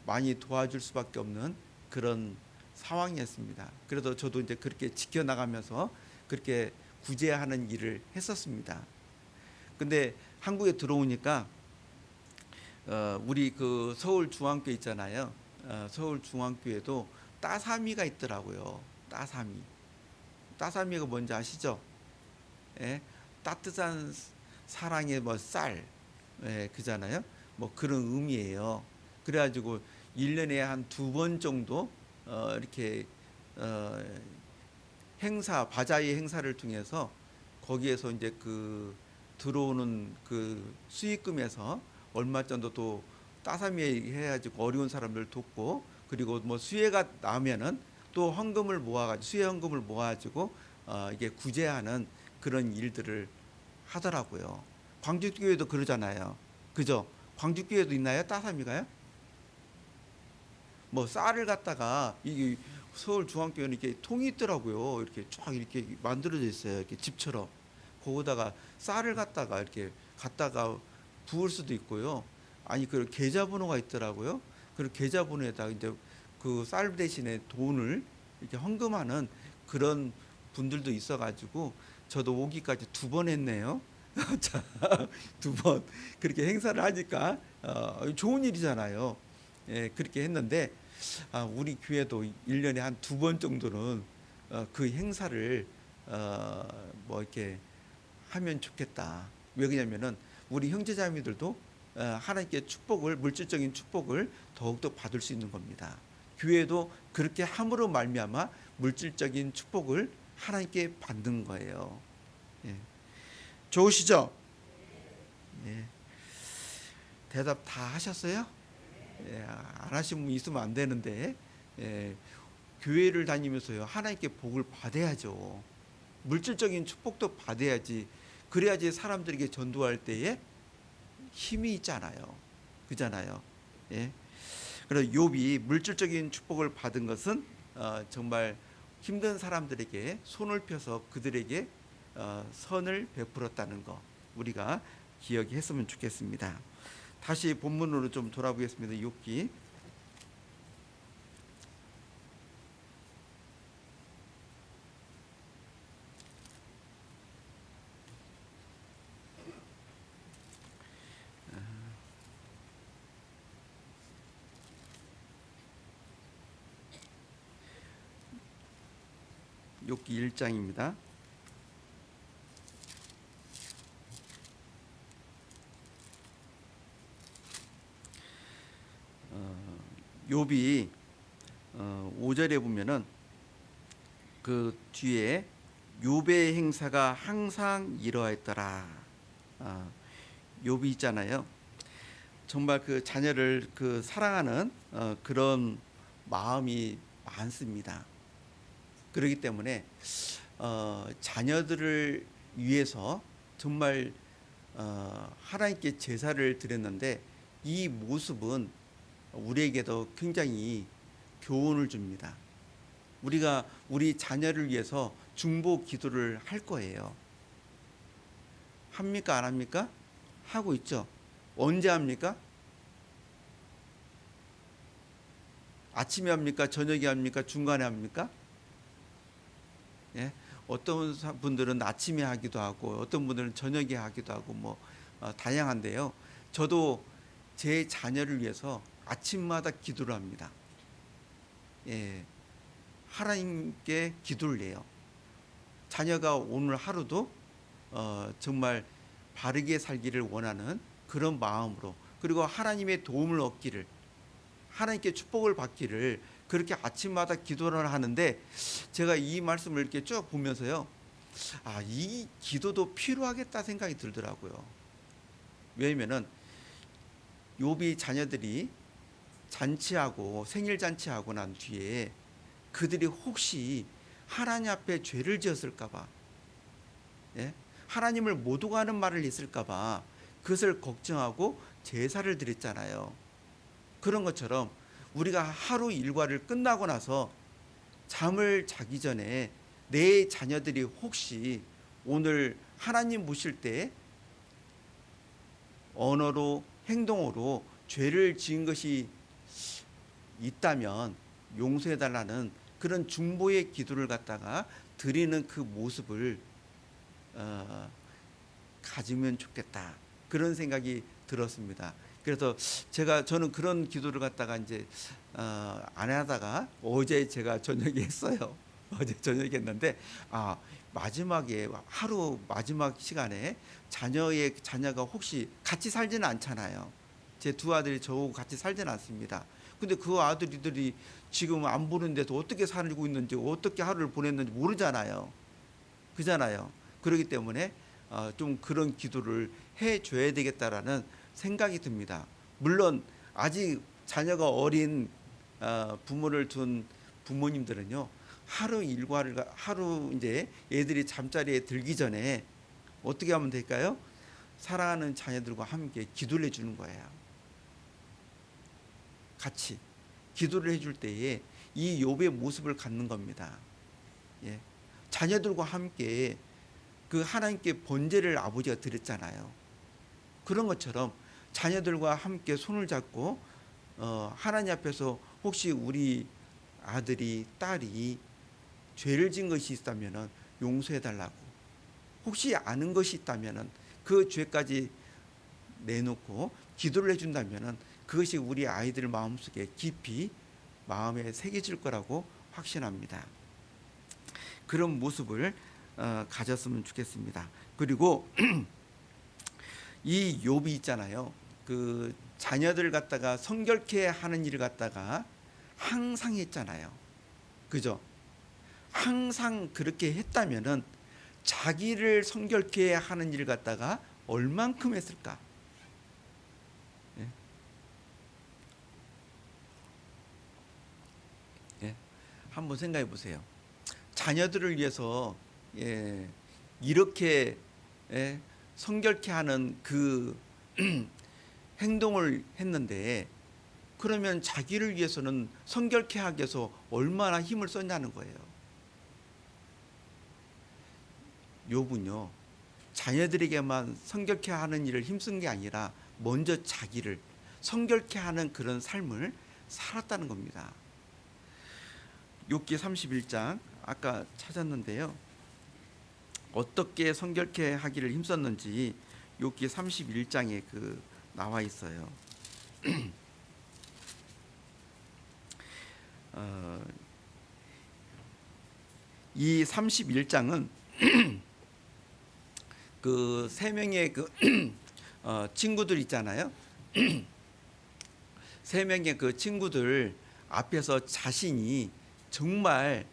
많이 도와줄 수밖에 없는 그런 상황이었습니다. 그래도 저도 이제 그렇게 지켜나가면서 그렇게 구제하는 일을 했었습니다. 근데 한국에 들어오니까 우리 그 서울 중앙교 있잖아요. 서울 중앙교에도 따사미가 있더라고요. 따사미. 따사미가 뭔지 아시죠? 예? 따뜻한 사랑의 뭐 쌀, 예, 그잖아요. 뭐 그런 의미예요. 그래가지고 1년에 한 2번 정도 이렇게 행사, 바자회 행사를 통해서 거기에서 이제 그 들어오는 그 수익금에서 얼마 정도 또 따사미 해가지고 어려운 사람들 돕고 그리고 뭐 수혜가 나면은 또 헌금을 모아가지고 수혜 헌금을 모아가지고 이게 구제하는 그런 일들을 하더라고요. 광주교회도 그러잖아요. 그죠? 광주교회도 있나요? 따사미가요? 뭐 쌀을 갖다가 이게 서울 중앙교회는 이렇게 통이 있더라고요. 이렇게 쫙 이렇게 만들어져 있어요. 이렇게 집처럼. 거기다가 쌀을 갖다가 이렇게 갖다가 부을 수도 있고요. 아니 그 계좌번호가 있더라고요. 그 계좌번호에다가 이제 그 쌀 대신에 돈을 이렇게 헌금하는 그런 분들도 있어가지고 저도 오기까지 2번 했네요. 자, 2번 그렇게 행사를 하니까 좋은 일이잖아요. 예, 그렇게 했는데 우리 교회도 1년에 한 2번 정도는 그 행사를 뭐 이렇게 하면 좋겠다. 왜 그러냐면은 우리 형제자매들도 하나님께 축복을 물질적인 축복을 더욱더 받을 수 있는 겁니다. 교회도 그렇게 함으로 말미암아 물질적인 축복을 하나님께 받는 거예요. 예. 좋으시죠? 예. 대답 다 하셨어요? 예. 안 하신 분 있으면 안 되는데 예. 교회를 다니면서요 하나님께 복을 받아야죠. 물질적인 축복도 받아야지. 그래야지 사람들에게 전도할 때에 힘이 있잖아요. 그잖아요. 예. 그래서 욥이 물질적인 축복을 받은 것은 정말 힘든 사람들에게 손을 펴서 그들에게 선을 베풀었다는 거 우리가 기억했으면 좋겠습니다. 다시 본문으로 좀 돌아보겠습니다. 욥기 1장입니다. 욥이 5절에 보면은 그 뒤에 욥의 행사가 항상 이러했더라. 욥이 있잖아요. 정말 그 자녀를 그 사랑하는 그런 마음이 많습니다. 그렇기 때문에 자녀들을 위해서 정말 하나님께 제사를 드렸는데 이 모습은 우리에게도 굉장히 교훈을 줍니다. 우리가 우리 자녀를 위해서 중보 기도를 할 거예요. 합니까? 안 합니까? 하고 있죠. 언제 합니까? 아침에 합니까? 저녁에 합니까? 중간에 합니까? 예? 어떤 분들은 아침에 하기도 하고 어떤 분들은 저녁에 하기도 하고 뭐 다양한데요. 저도 제 자녀를 위해서 아침마다 기도를 합니다. 예, 하나님께 기도를 해요. 자녀가 오늘 하루도 정말 바르게 살기를 원하는 그런 마음으로, 그리고 하나님의 도움을 얻기를, 하나님께 축복을 받기를 그렇게 아침마다 기도를 하는데, 제가 이 말씀을 이렇게 쭉 보면서요, 이 기도도 필요하겠다 생각이 들더라고요. 왜냐면은 욥이 자녀들이 잔치하고 생일 잔치하고 난 뒤에 그들이 혹시 하나님 앞에 죄를 지었을까봐, 예? 하나님을 못 오가는 말을 했을까봐 그것을 걱정하고 제사를 드렸잖아요. 그런 것처럼 우리가 하루 일과를 끝나고 나서 잠을 자기 전에 내 자녀들이 혹시 오늘 하나님 모실 때 언어로 행동으로 죄를 지은 것이 있다면 용서해달라는 그런 중보의 기도를 갖다가 드리는 그 모습을 가지면 좋겠다, 그런 생각이 들었습니다. 그래서 저는 그런 기도를 갖다가 이제 안 하다가 어제 제가 저녁에 했어요. 어제 저녁에 했는데 마지막에 하루 마지막 시간에 자녀가 혹시 같이 살지는 않잖아요. 제 두 아들이 저하고 같이 살지는 않습니다. 근데 그 아들들이 지금 안 보는데도 어떻게 살고 있는지, 어떻게 하루를 보냈는지 모르잖아요. 그잖아요. 그렇기 때문에 좀 그런 기도를 해줘야 되겠다라는 생각이 듭니다. 물론 아직 자녀가 어린 부모를 둔 부모님들은요, 하루 이제 애들이 잠자리에 들기 전에 어떻게 하면 될까요? 사랑하는 자녀들과 함께 기도를 해주는 거예요. 같이 기도를 해줄 때에 이 욥의 모습을 갖는 겁니다. 예. 자녀들과 함께 그 하나님께 번제를 아버지가 드렸잖아요. 그런 것처럼 자녀들과 함께 손을 잡고 하나님 앞에서 혹시 우리 아들이 딸이 죄를 지은 것이 있다면 용서해 달라고, 혹시 아는 것이 있다면 그 죄까지 내놓고 기도를 해준다면 그것이 우리 아이들 마음속에 깊이 마음에 새겨질 거라고 확신합니다. 그런 모습을 가졌으면 좋겠습니다. 그리고 이 욥이 있잖아요. 그 자녀들 갖다가 성결케 하는 일을 갖다가 항상 했잖아요. 그죠? 항상 그렇게 했다면은 자기를 성결케 하는 일을 갖다가 얼만큼 했을까? 예? 예? 한번 생각해 보세요. 자녀들을 위해서 이렇게 성결케 하는 그 행동을 했는데, 그러면 자기를 위해서는 성결케 하기 위해서 얼마나 힘을 썼냐는 거예요. 욥은요, 자녀들에게만 성결케 하는 일을 힘쓴 게 아니라 먼저 자기를 성결케 하는 그런 삶을 살았다는 겁니다. 욥기 31장 아까 찾았는데요, 어떻게 성결케 하기를 힘썼는지 욥기 31장에 나와 있어요. 이 31장은 그 세 명의 친구들 있잖아요. 세 명의 그 친구들 앞에서 자신이 정말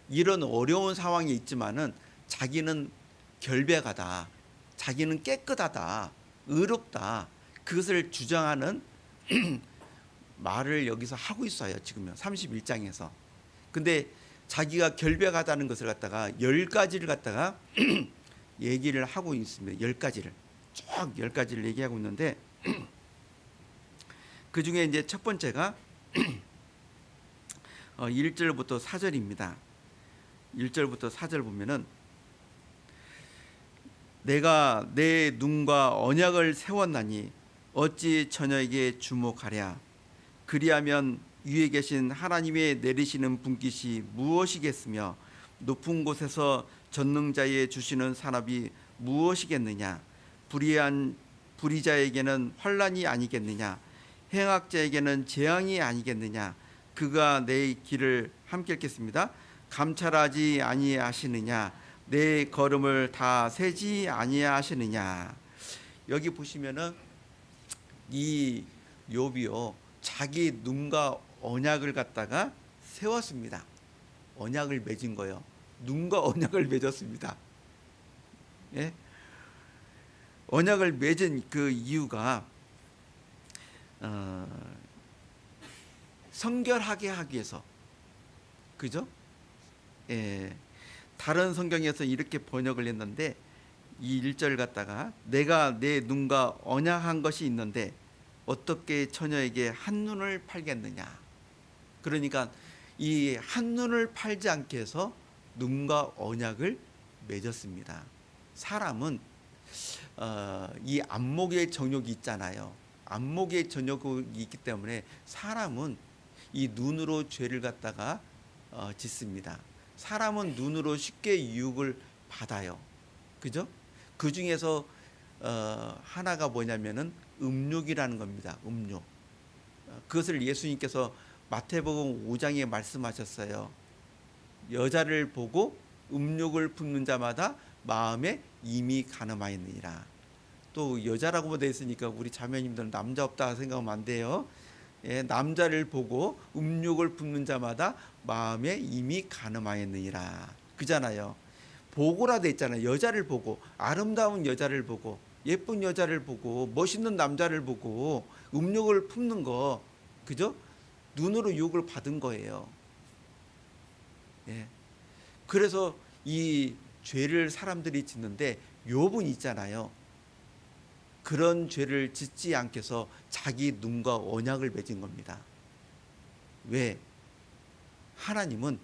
이런 어려운 상황에 있지만은 자기는 결백하다, 자기는 깨끗하다, 의롭다, 그것을 주장하는 말을 여기서 하고 있어요. 지금 31장에서. 근데 자기가 결백하다는 것을 갖다가 10가지를 갖다가 얘기를 하고 있습니다. 10가지를 쭉 10가지를 얘기하고 있는데 그 중에 이제 첫 번째가 1절부터 4절입니다. 1절부터 4절 보면은, 내가 내 눈과 언약을 세웠나니 어찌 처녀에게 주목하랴. 그리하면 위에 계신 하나님의 내리시는 분깃이 무엇이겠으며 높은 곳에서 전능자의 주시는 산업이 무엇이겠느냐. 불의자에게는 환난이 아니겠느냐. 행악자에게는 재앙이 아니겠느냐. 그가 내 길을 함께 읽겠습니다. 감찰하지 아니하시느냐. 내 걸음을 다 세지 아니하시느냐. 여기 보시면은 이 욥이요, 자기 눈과 언약을 갖다가 세웠습니다. 언약을 맺은 거예요. 눈과 언약을 맺었습니다. 예? 언약을 맺은 그 이유가 성결하게 하기 위해서, 그죠? 예. 다른 성경에서 이렇게 번역을 했는데 이 1절 갖다가 내가 내 눈과 언약한 것이 있는데 어떻게 처녀에게 한눈을 팔겠느냐. 그러니까 이 한눈을 팔지 않게 해서 눈과 언약을 맺었습니다. 사람은 이 안목의 정욕이 있잖아요. 안목의 정욕이 있기 때문에 사람은 이 눈으로 죄를 갖다가 짓습니다. 사람은 눈으로 쉽게 유혹을 받아요. 그죠? 그 중에서 하나가 뭐냐면은 음욕이라는 겁니다. 음욕. 그것을 예수님께서 마태복음 5장에 말씀하셨어요. 여자를 보고 음욕을 품는 자마다 마음에 이미 간음하였느니라. 또 여자라고 되어 있으니까 우리 자매님들은 남자 없다 생각하면 안 돼요. 예, 남자를 보고 음욕을 품는 자마다 마음에 이미 간음하였느니라. 그잖아요. 보고라 돼 있잖아요. 여자를 보고, 아름다운 여자를 보고, 예쁜 여자를 보고, 멋있는 남자를 보고 음욕을 품는 거, 그죠? 눈으로 유혹을 받은 거예요. 예. 그래서 이 죄를 사람들이 짓는데 욥은 있잖아요. 그런 죄를 짓지 않게 해서 자기 눈과 언약을 맺은 겁니다. 왜? 하나님은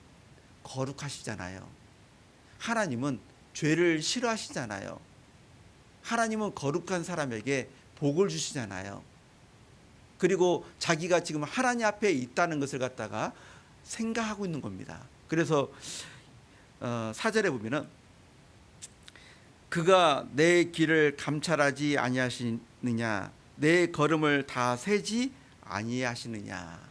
거룩하시잖아요. 하나님은 죄를 싫어하시잖아요. 하나님은 거룩한 사람에게 복을 주시잖아요. 그리고 자기가 지금 하나님 앞에 있다는 것을 갖다가 생각하고 있는 겁니다. 그래서 4절에 보면은 그가 내 길을 감찰하지 아니하시느냐, 내 걸음을 다 세지 아니하시느냐.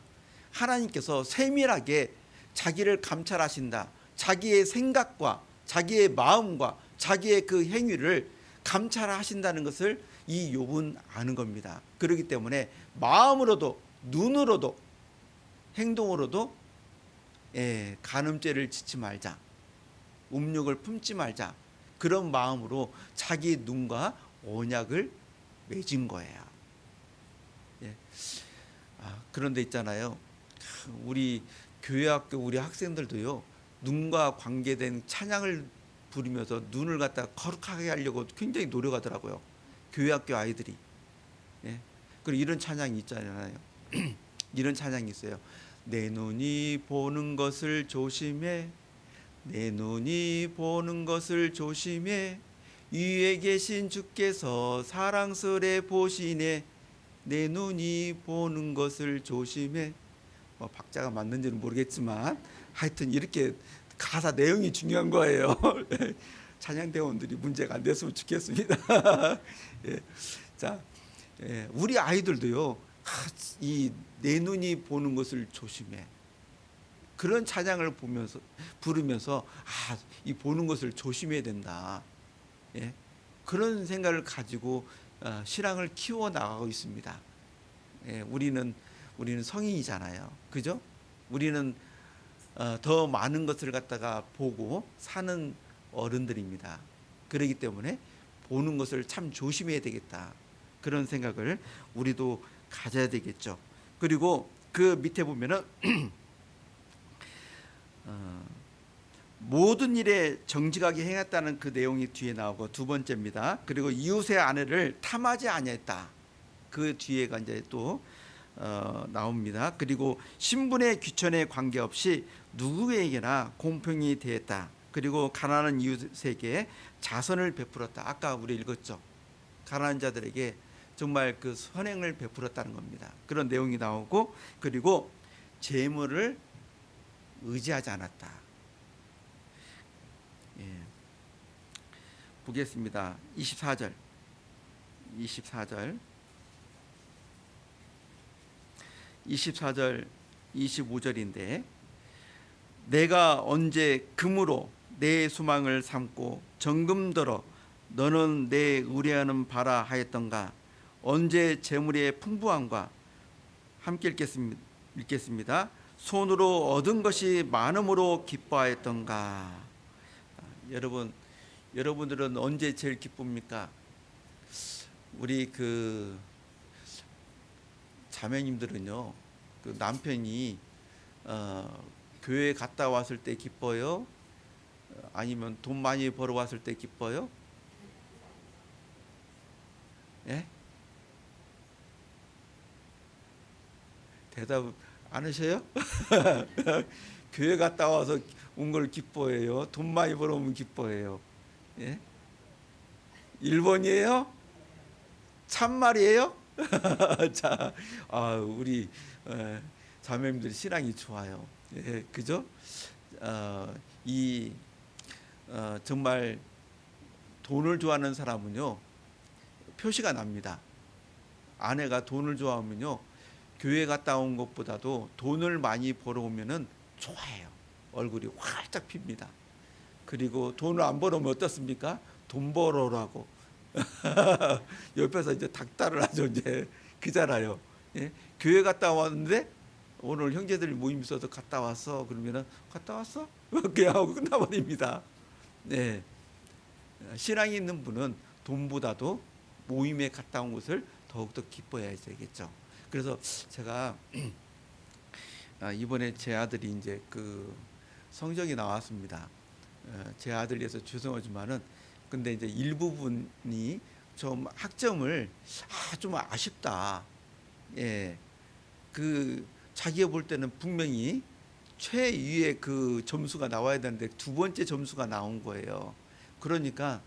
하나님께서 세밀하게 자기를 감찰하신다. 자기의 생각과 자기의 마음과 자기의 그 행위를 감찰하신다는 것을 이 욥은 아는 겁니다. 그렇기 때문에 마음으로도 눈으로도 행동으로도 간음죄를 짓지 말자, 음욕을 품지 말자, 그런 마음으로 자기 눈과 언약을 맺은 거예요. 예. 그런데 있잖아요. 우리 교회학교 우리 학생들도요, 눈과 관계된 찬양을 부르면서 눈을 갖다 거룩하게 하려고 굉장히 노력하더라고요. 교회학교 아이들이. 예. 그리고 이런 찬양이 있잖아요. 이런 찬양이 있어요. 내 눈이 보는 것을 조심해. 내 눈이 보는 것을 조심해. 위에 계신 주께서 사랑스레 보시네. 내 눈이 보는 것을 조심해. 박자가 맞는지는 모르겠지만 하여튼 이렇게 가사 내용이 중요한 거예요. 찬양대원들이 문제가 안 됐으면 좋겠습니다. 예. 자, 우리 아이들도요, 이 내 눈이 보는 것을 조심해. 그런 찬양을 부르면서 이 보는 것을 조심해야 된다. 예? 그런 생각을 가지고 신앙을 키워 나가고 있습니다. 예, 우리는 성인이잖아요, 그죠? 우리는 더 많은 것을 갖다가 보고 사는 어른들입니다. 그렇기 때문에 보는 것을 참 조심해야 되겠다. 그런 생각을 우리도 가져야 되겠죠. 그리고 그 밑에 보면은 모든 일에 정직하게 행했다는 그 내용이 뒤에 나오고, 두 번째입니다. 그리고 이웃의 아내를 탐하지 아니했다. 그 뒤에가 이제 또 나옵니다. 그리고 신분의 귀천에 관계없이 누구에게나 공평히 대했다. 그리고 가난한 이웃에게 자선을 베풀었다. 아까 우리 읽었죠. 가난한 자들에게 정말 그 선행을 베풀었다는 겁니다. 그런 내용이 나오고, 그리고 재물을 의지하지 않았다. 예. 보겠습니다. 24절, 25절인데 내가 언제 금으로 내 수망을 삼고 정금더러 너는 내 의뢰하는 바라 하였던가. 언제 재물의 풍부함과 함께 읽겠습니다. 손으로 얻은 것이 많음으로 기뻐하였던가. 여러분들은 언제 제일 기쁩니까? 우리 그 자매님들은요, 그 남편이 교회 갔다 왔을 때 기뻐요? 아니면 돈 많이 벌어왔을 때 기뻐요? 예? 대답 안 하셔요? 교회 갔다 와서 온 걸 기뻐해요? 돈 많이 벌어오면 기뻐해요? 예? 1번이에요? 참말이에요? 자, 우리 자매님들 신앙이 좋아요. 예, 그죠? 정말 돈을 좋아하는 사람은요, 표시가 납니다. 아내가 돈을 좋아하면요, 교회 갔다 온 것보다도 돈을 많이 벌어오면은 좋아해요. 얼굴이 활짝 핍니다. 그리고 돈을 안 벌어오면 어떻습니까? 돈 벌어라고 옆에서 이제 닥달을 하죠. 이제 그잖아요. 예? 교회 갔다 왔는데 오늘 형제들 모임 있어서 갔다 왔어. 그러면은 갔다 왔어? 그냥 하고 끝나버립니다. 네. 신앙이 있는 분은 돈보다도 모임에 갔다 온 것을 더욱더 기뻐해야 되겠죠. 그래서 제가 이번에 제 아들이 이제 그 성적이 나왔습니다. 제 아들이라서 죄송하지만은 근데 이제 일부분이 좀 학점을 좀 아쉽다. 예, 그 자기가 볼 때는 분명히 최위의 그 점수가 나와야 되는데 두 번째 점수가 나온 거예요. 그러니까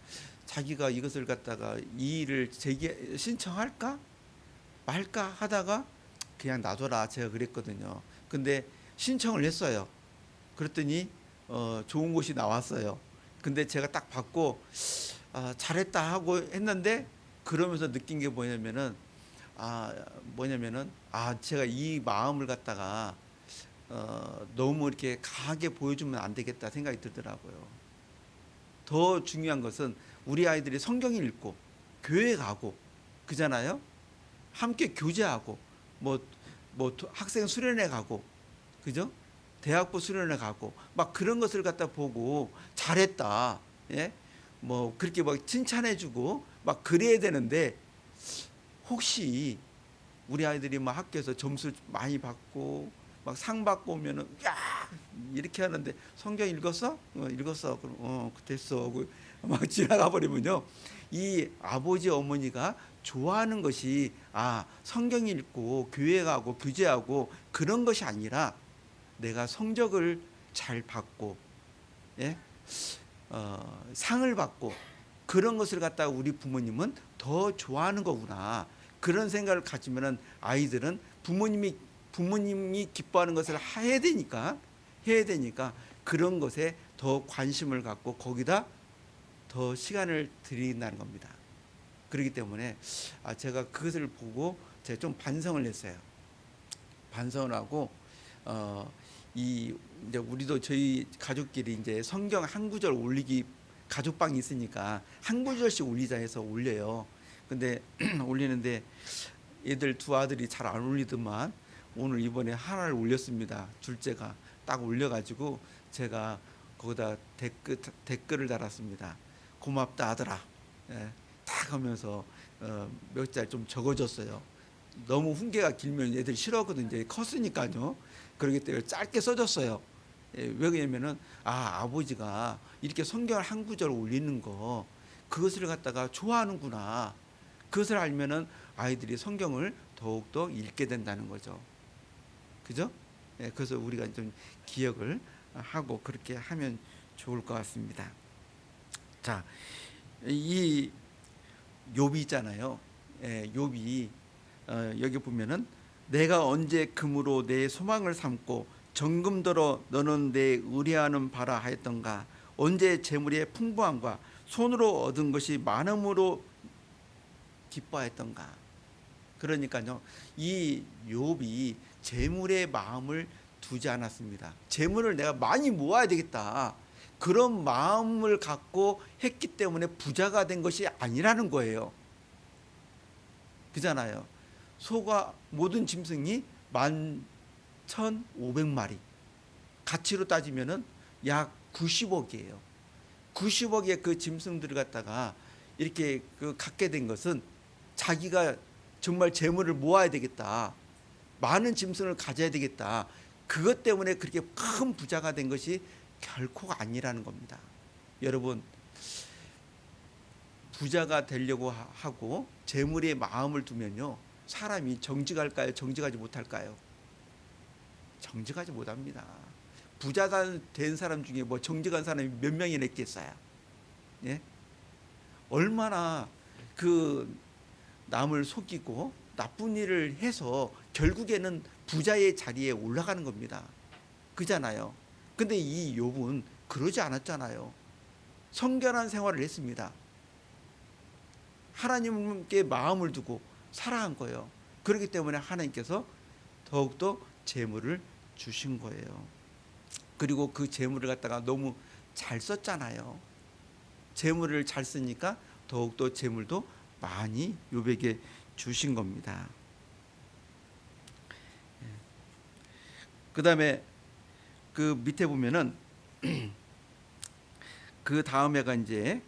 자기가 이것을 갖다가 이 일을 신청할까 말까 하다가 그냥 놔둬라 제가 그랬거든요. 근데 신청을 했어요. 그랬더니 좋은 곳이 나왔어요. 근데 제가 딱 받고 잘했다 하고 했는데 그러면서 느낀 게 뭐냐면은 제가 이 마음을 갖다가 너무 이렇게 강하게 보여주면 안 되겠다 생각이 들더라고요. 더 중요한 것은 우리 아이들이 성경을 읽고 교회 가고 그잖아요. 함께 교제하고 뭐 학생 수련회 가고 그죠? 대학부 수련회 가고 막 그런 것을 갖다 보고 잘했다. 예? 뭐 그렇게 막 칭찬해주고 막 그래야 되는데 혹시 우리 아이들이 막 학교에서 점수 많이 받고 막 상 받고 오면은 야 이렇게 하는데 성경 읽었어? 읽었어. 그럼 됐어. 막 지나가 버리면요. 이 아버지 어머니가 좋아하는 것이 성경 읽고 교회 가고 교제하고 그런 것이 아니라 내가 성적을 잘 받고 예? 상을 받고 그런 것을 갖다가 우리 부모님은 더 좋아하는 거구나. 그런 생각을 가지면은 아이들은 부모님이 기뻐하는 것을 해야 되니까 그런 것에 더 관심을 갖고 거기다 더 시간을 들인다는 겁니다. 그렇기 때문에 제가 그것을 보고 제가 좀 반성을 했어요. 반성을 하고 이제 우리도 저희 가족끼리 이제 성경 한 구절 올리기 가족방이 있으니까 한 구절씩 올리자 해서 올려요. 근데 올리는데 애들 두 아들이 잘 안 올리더만 오늘 이번에 하나를 올렸습니다. 둘째가 딱 올려가지고 제가 거기다 댓글을 달았습니다. 고맙다 아들아. 예, 딱 하면서 몇 자 좀 적어줬어요. 너무 훈계가 길면 애들이 싫어하거든요. 이제 컸으니까요. 그렇기 때문에 짧게 써줬어요. 예, 왜 그러냐면은 아버지가 이렇게 성경을 한 구절 올리는 거 그것을 갖다가 좋아하는구나. 그것을 알면은 아이들이 성경을 더욱더 읽게 된다는 거죠. 그죠? 예, 그래서 우리가 좀 기억을 하고 그렇게 하면 좋을 것 같습니다. 자, 이 욥이 있잖아요. 예, 욥이 여기 보면은 내가 언제 금으로 내 소망을 삼고 정금더러 너는 내 의뢰하는 바라 하였던가. 언제 재물의 풍부함과 손으로 얻은 것이 많음으로 기뻐하였던가. 그러니까요, 이 욥이 재물의 마음을 두지 않았습니다. 재물을 내가 많이 모아야 되겠다, 그런 마음을 갖고 했기 때문에 부자가 된 것이 아니라는 거예요. 그잖아요. 소가 모든 짐승이 11,500마리, 가치로 따지면은 약 90억이에요. 90억의 그 짐승들을 갖다가 이렇게 갖게 된 것은 자기가 정말 재물을 모아야 되겠다, 많은 짐승을 가져야 되겠다, 그것 때문에 그렇게 큰 부자가 된 것이 결코 아니라는 겁니다. 여러분, 부자가 되려고 하고 재물에 마음을 두면요, 사람이 정직할까요? 정직하지 못할까요? 정직하지 못합니다. 부자 된 사람 중에 뭐 정직한 사람이 몇 명이나 있겠어요? 예? 얼마나 그 남을 속이고 나쁜 일을 해서 결국에는 부자의 자리에 올라가는 겁니다. 그잖아요. 근데 이 욥은 그러지 않았잖아요. 성결한 생활을 했습니다. 하나님께 마음을 두고 살아간 거예요. 그렇기 때문에 하나님께서 더욱더 재물을 주신 거예요. 그리고 그 재물을 갖다가 너무 잘 썼잖아요. 재물을 잘 쓰니까 더욱더 재물도 많이 욥에게 주신 겁니다. 그 다음에 그 밑에 보면은 그 다음에가 이제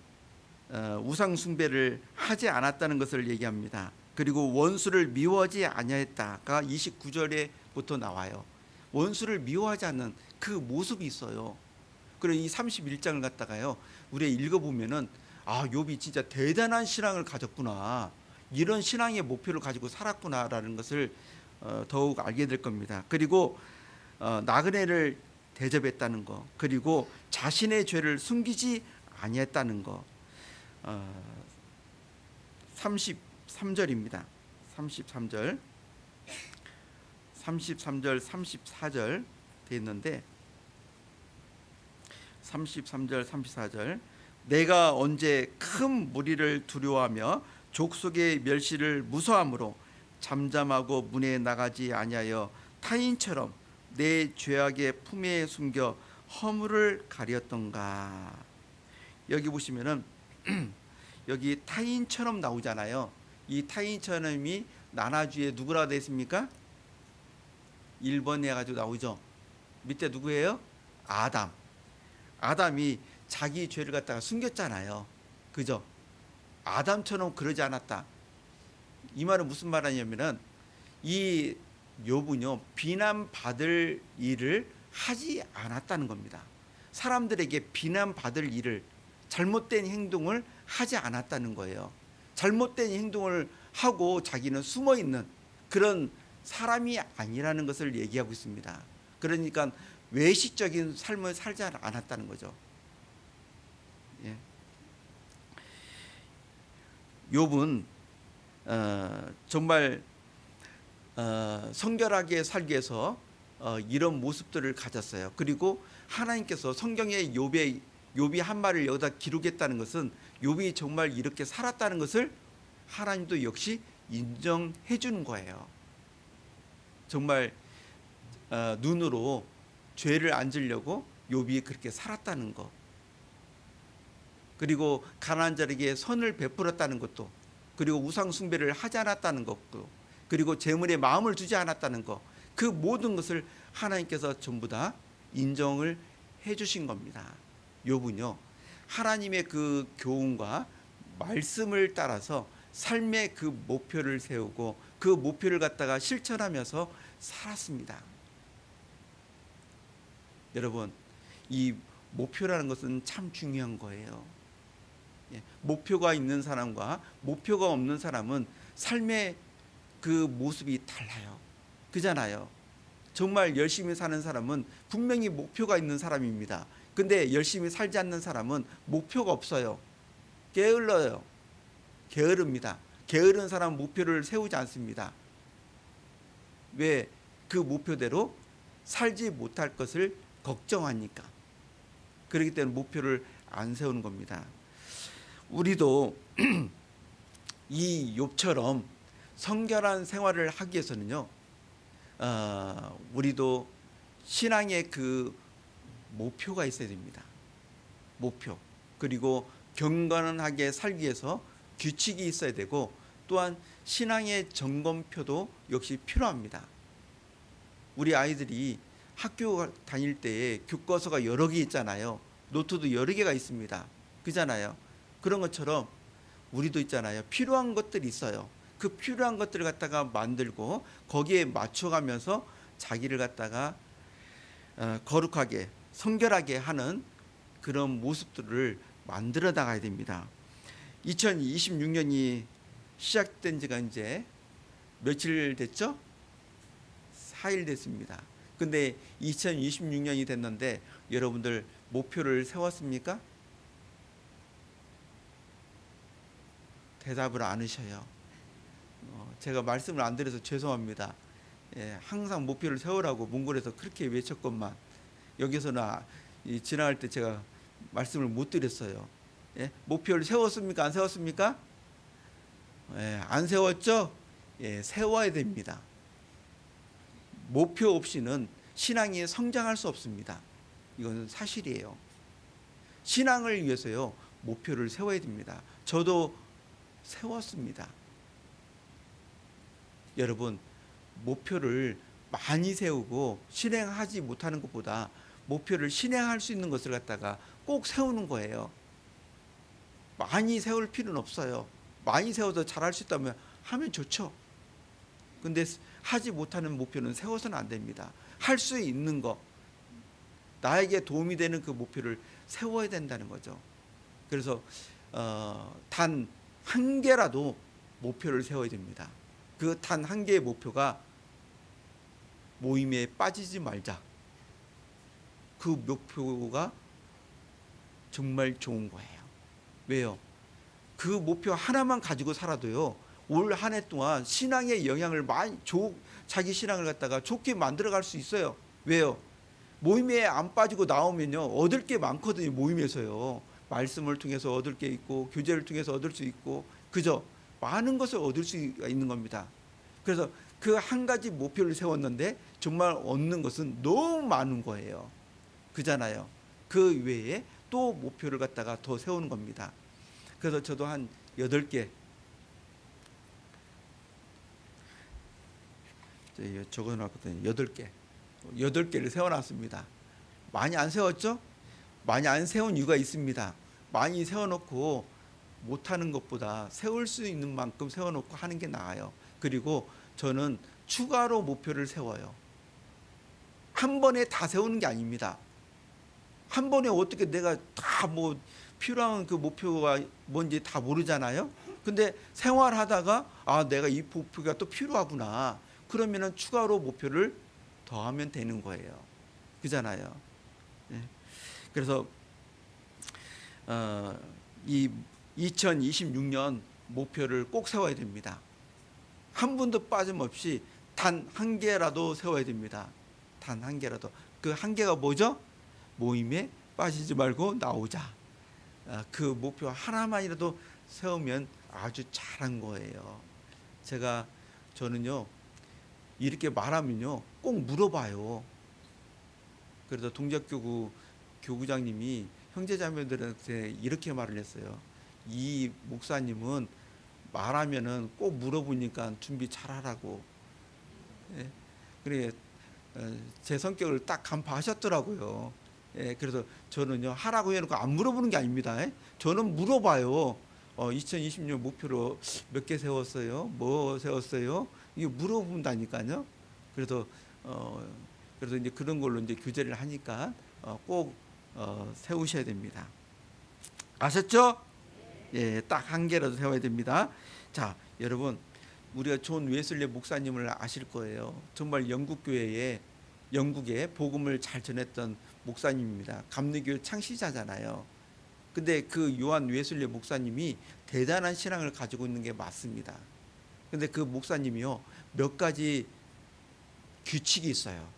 우상 숭배를 하지 않았다는 것을 얘기합니다. 그리고 원수를 미워하지 아니하였다가 29절에부터 나와요. 원수를 미워하지 않는 그 모습이 있어요. 그리고 이 31장을 갖다가요, 우리가 읽어보면은 아, 욥이 진짜 대단한 신앙을 가졌구나, 이런 신앙의 목표를 가지고 살았구나라는 것을 더욱 알게 될 겁니다. 그리고 나그네를 대접했다는 거, 그리고 자신의 죄를 숨기지 아니했다는 거. 33절입니다. 33절, 34절 돼 있는데 33절, 34절. 내가 언제 큰 무리를 두려워하며 족속의 멸시를 무서함으로 잠잠하고 문에 나가지 아니하여 타인처럼 내 죄악의 품에 숨겨 허물을 가렸던가. 여기 보시면은 여기 타인처럼 나오잖아요. 이 타인처럼이 나나주에 누구라 되어 있습니까? 1번에 해가지고 나오죠. 밑에 누구예요? 아담. 아담이 자기 죄를 갖다가 숨겼잖아요. 그죠? 아담처럼 그러지 않았다. 이 말은 무슨 말이냐면은 이 욥은요, 비난받을 일을 하지 않았다는 겁니다. 사람들에게 비난받을 일을, 잘못된 행동을 하지 않았다는 거예요. 잘못된 행동을 하고 자기는 숨어있는 그런 사람이 아니라는 것을 얘기하고 있습니다. 그러니까 외식적인 삶을 살지 않았다는 거죠. 예. 욥은 정말 성결하게 살기 위해서 이런 모습들을 가졌어요. 그리고 하나님께서 성경에 욥이 한 말을 여기다 기록했다는 것은 욥이 정말 이렇게 살았다는 것을 하나님도 역시 인정해 주는 거예요. 정말 눈으로 죄를 안 지려고 욥이 그렇게 살았다는 것, 그리고 가난한 자에게 선을 베풀었다는 것도, 그리고 우상 숭배를 하지 않았다는 것도, 그리고 재물에 마음을 두지 않았다는 것, 그 모든 것을 하나님께서 전부 다 인정을 해 주신 겁니다. 욥은요, 하나님의 그 교훈과 말씀을 따라서 삶의 그 목표를 세우고 그 목표를 갖다가 실천하면서 살았습니다. 여러분, 이 목표라는 것은 참 중요한 거예요. 목표가 있는 사람과 목표가 없는 사람은 삶의 그 모습이 달라요. 그잖아요. 정말 열심히 사는 사람은 분명히 목표가 있는 사람입니다. 근데 열심히 살지 않는 사람은 목표가 없어요. 게을러요. 게으릅니다. 게으른 사람은 목표를 세우지 않습니다. 왜? 그 목표대로 살지 못할 것을 걱정하니까. 그렇기 때문에 목표를 안 세우는 겁니다. 우리도 이 욥처럼 성결한 생활을 하기 위해서는요, 우리도 신앙의 그 목표가 있어야 됩니다. 목표. 그리고 경건하게 살기 위해서 규칙이 있어야 되고, 또한 신앙의 점검표도 역시 필요합니다. 우리 아이들이 학교 다닐 때에 교과서가 여러 개 있잖아요. 노트도 여러 개가 있습니다. 그잖아요. 그런 것처럼 우리도 있잖아요. 필요한 것들이 있어요. 그 필요한 것들을 갖다가 만들고 거기에 맞춰가면서 자기를 갖다가 거룩하게 성결하게 하는 그런 모습들을 만들어 나가야 됩니다. 2026년이 시작된 지가 이제 며칠 됐죠? 4일 됐습니다. 근데 2026년이 됐는데 여러분들 목표를 세웠습니까? 대답을 안 하셔요. 제가 말씀을 안 드려서 죄송합니다. 항상 목표를 세우라고 몽골에서 그렇게 외쳤건만 여기서는 지나갈 때 제가 말씀을 못 드렸어요. 목표를 세웠습니까? 안 세웠습니까? 안 세웠죠? 세워야 됩니다. 목표 없이는 신앙이 성장할 수 없습니다. 이건 사실이에요. 신앙을 위해서요, 목표를 세워야 됩니다. 저도 세웠습니다. 여러분, 목표를 많이 세우고 실행하지 못하는 것보다 목표를 실행할 수 있는 것을 갖다가 꼭 세우는 거예요. 많이 세울 필요는 없어요. 많이 세워서 잘할 수 있다면 하면 좋죠. 근데 하지 못하는 목표는 세워서는 안 됩니다. 할 수 있는 거, 나에게 도움이 되는 그 목표를 세워야 된다는 거죠. 그래서 단 한 개라도 목표를 세워야 됩니다. 그 단 한 개의 목표가 모임에 빠지지 말자. 그 목표가 정말 좋은 거예요. 왜요? 그 목표 하나만 가지고 살아도요, 올 한 해 동안 신앙의 영향을 많이 자기 신앙을 갖다가 좋게 만들어갈 수 있어요. 왜요? 모임에 안 빠지고 나오면요, 얻을 게 많거든요. 모임에서요, 말씀을 통해서 얻을 게 있고 교제를 통해서 얻을 수 있고, 그죠? 많은 것을 얻을 수가 있는 겁니다. 그래서 그 한 가지 목표를 세웠는데 정말 얻는 것은 너무 많은 거예요. 그잖아요. 그 외에 또 목표를 갖다가 더 세우는 겁니다. 그래서 저도 한 8개 적어놨거든요. 8개를 세워놨습니다. 많이 안 세웠죠? 많이 안 세운 이유가 있습니다. 많이 세워놓고 못하는 것보다 세울 수 있는 만큼 세워놓고 하는 게 나아요. 그리고 저는 추가로 목표를 세워요. 한 번에 다 세우는 게 아닙니다. 한 번에 어떻게 내가 다 뭐 필요한 그 목표가 뭔지 다 모르잖아요. 근데 생활하다가 내가 이 목표가 또 필요하구나. 그러면은 추가로 목표를 더하면 되는 거예요. 그잖아요. 그래서 이 2026년 목표를 꼭 세워야 됩니다. 한 분도 빠짐없이 단 한 개라도 세워야 됩니다. 단 한 개라도. 그 한 개가 뭐죠? 모임에 빠지지 말고 나오자. 그 목표 하나만이라도 세우면 아주 잘한 거예요. 저는요, 이렇게 말하면요, 꼭 물어봐요. 그래서 동작교구 교구장님이 형제자매들한테 이렇게 말을 했어요. 이 목사님은 말하면은 꼭 물어보니까 준비 잘하라고. 그래, 제 성격을 딱 간파하셨더라고요. 그래서 저는요, 하라고 해놓고 안 물어보는 게 아닙니다. 저는 물어봐요. 2020년 목표로 몇 개 세웠어요? 뭐 세웠어요? 이게 물어본다니까요. 그래서 이제 그런 걸로 이제 교제를 하니까 꼭 세우셔야 됩니다. 아셨죠? 딱 한 개라도 세워야 됩니다. 자, 여러분, 우리가 존 웨슬리 목사님을 아실 거예요. 정말 영국에 복음을 잘 전했던 목사님입니다. 감리교 창시자잖아요. 근데 그 요한 웨슬리 목사님이 대단한 신앙을 가지고 있는 게 맞습니다. 근데 그 목사님이요, 몇 가지 규칙이 있어요.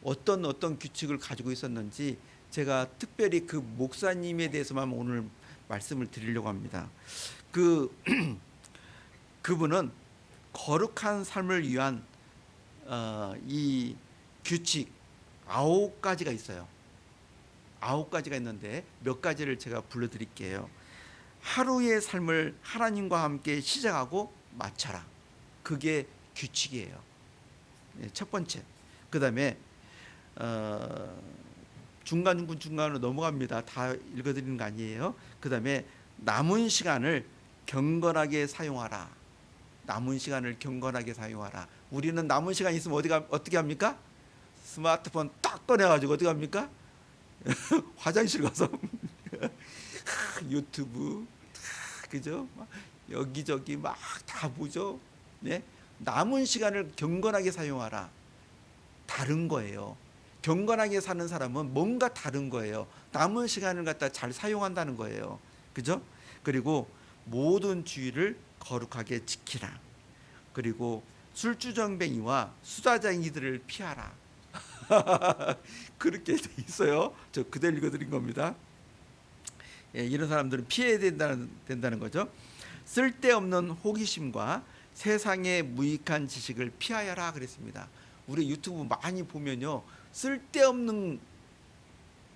어떤 규칙을 가지고 있었는지 제가 특별히 그 목사님에 대해서만 오늘 말씀을 드리려고 합니다. 그분은 거룩한 삶을 위한 이 규칙 9가지가 있어요. 9가지가 있는데 몇 가지를 제가 불러드릴게요. 하루의 삶을 하나님과 함께 시작하고 마쳐라. 그게 규칙이에요. 첫 번째. 그 다음에 중간으로 넘어갑니다. 다 읽어드리는 거 아니에요. 그 다음에 남은 시간을 경건하게 사용하라. 남은 시간을 경건하게 사용하라. 우리는 남은 시간 있으면 어떻게 합니까? 스마트폰 딱 꺼내가지고 어떻게 합니까? 화장실 가서 유튜브 그죠? 여기저기 막 다 보죠. 네? 남은 시간을 경건하게 사용하라. 다른 거예요. 경건하게 사는 사람은 뭔가 다른 거예요. 남은 시간을 갖다 잘 사용한다는 거예요. 그죠? 그리고 모든 주의를 거룩하게 지키라. 그리고 술주정뱅이와 수다쟁이들을 피하라. 그렇게 돼 있어요. 저 그대로 읽어드린 겁니다. 예, 이런 사람들은 피해야 된다는 거죠. 쓸데없는 호기심과 세상의 무익한 지식을 피하여라 그랬습니다. 우리 유튜브 많이 보면요, 쓸데없는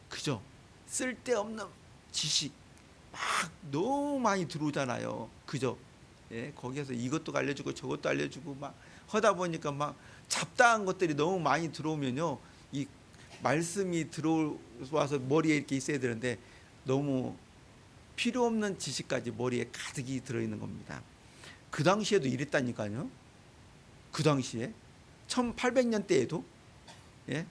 그죠? 쓸데없는 지식 막 너무 많이 들어오잖아요. 그죠? 예, 거기에서 이것도 알려주고 저것도 알려주고 막 하다 보니까 막 잡다한 것들이 너무 많이 들어오면요, 이 말씀이 들어와서 머리에 이렇게 있어야 되는데 너무 필요 없는 지식까지 머리에 가득이 들어있는 겁니다. 그 당시에도 이랬다니까요. 그 당시에 1800년대에도 예?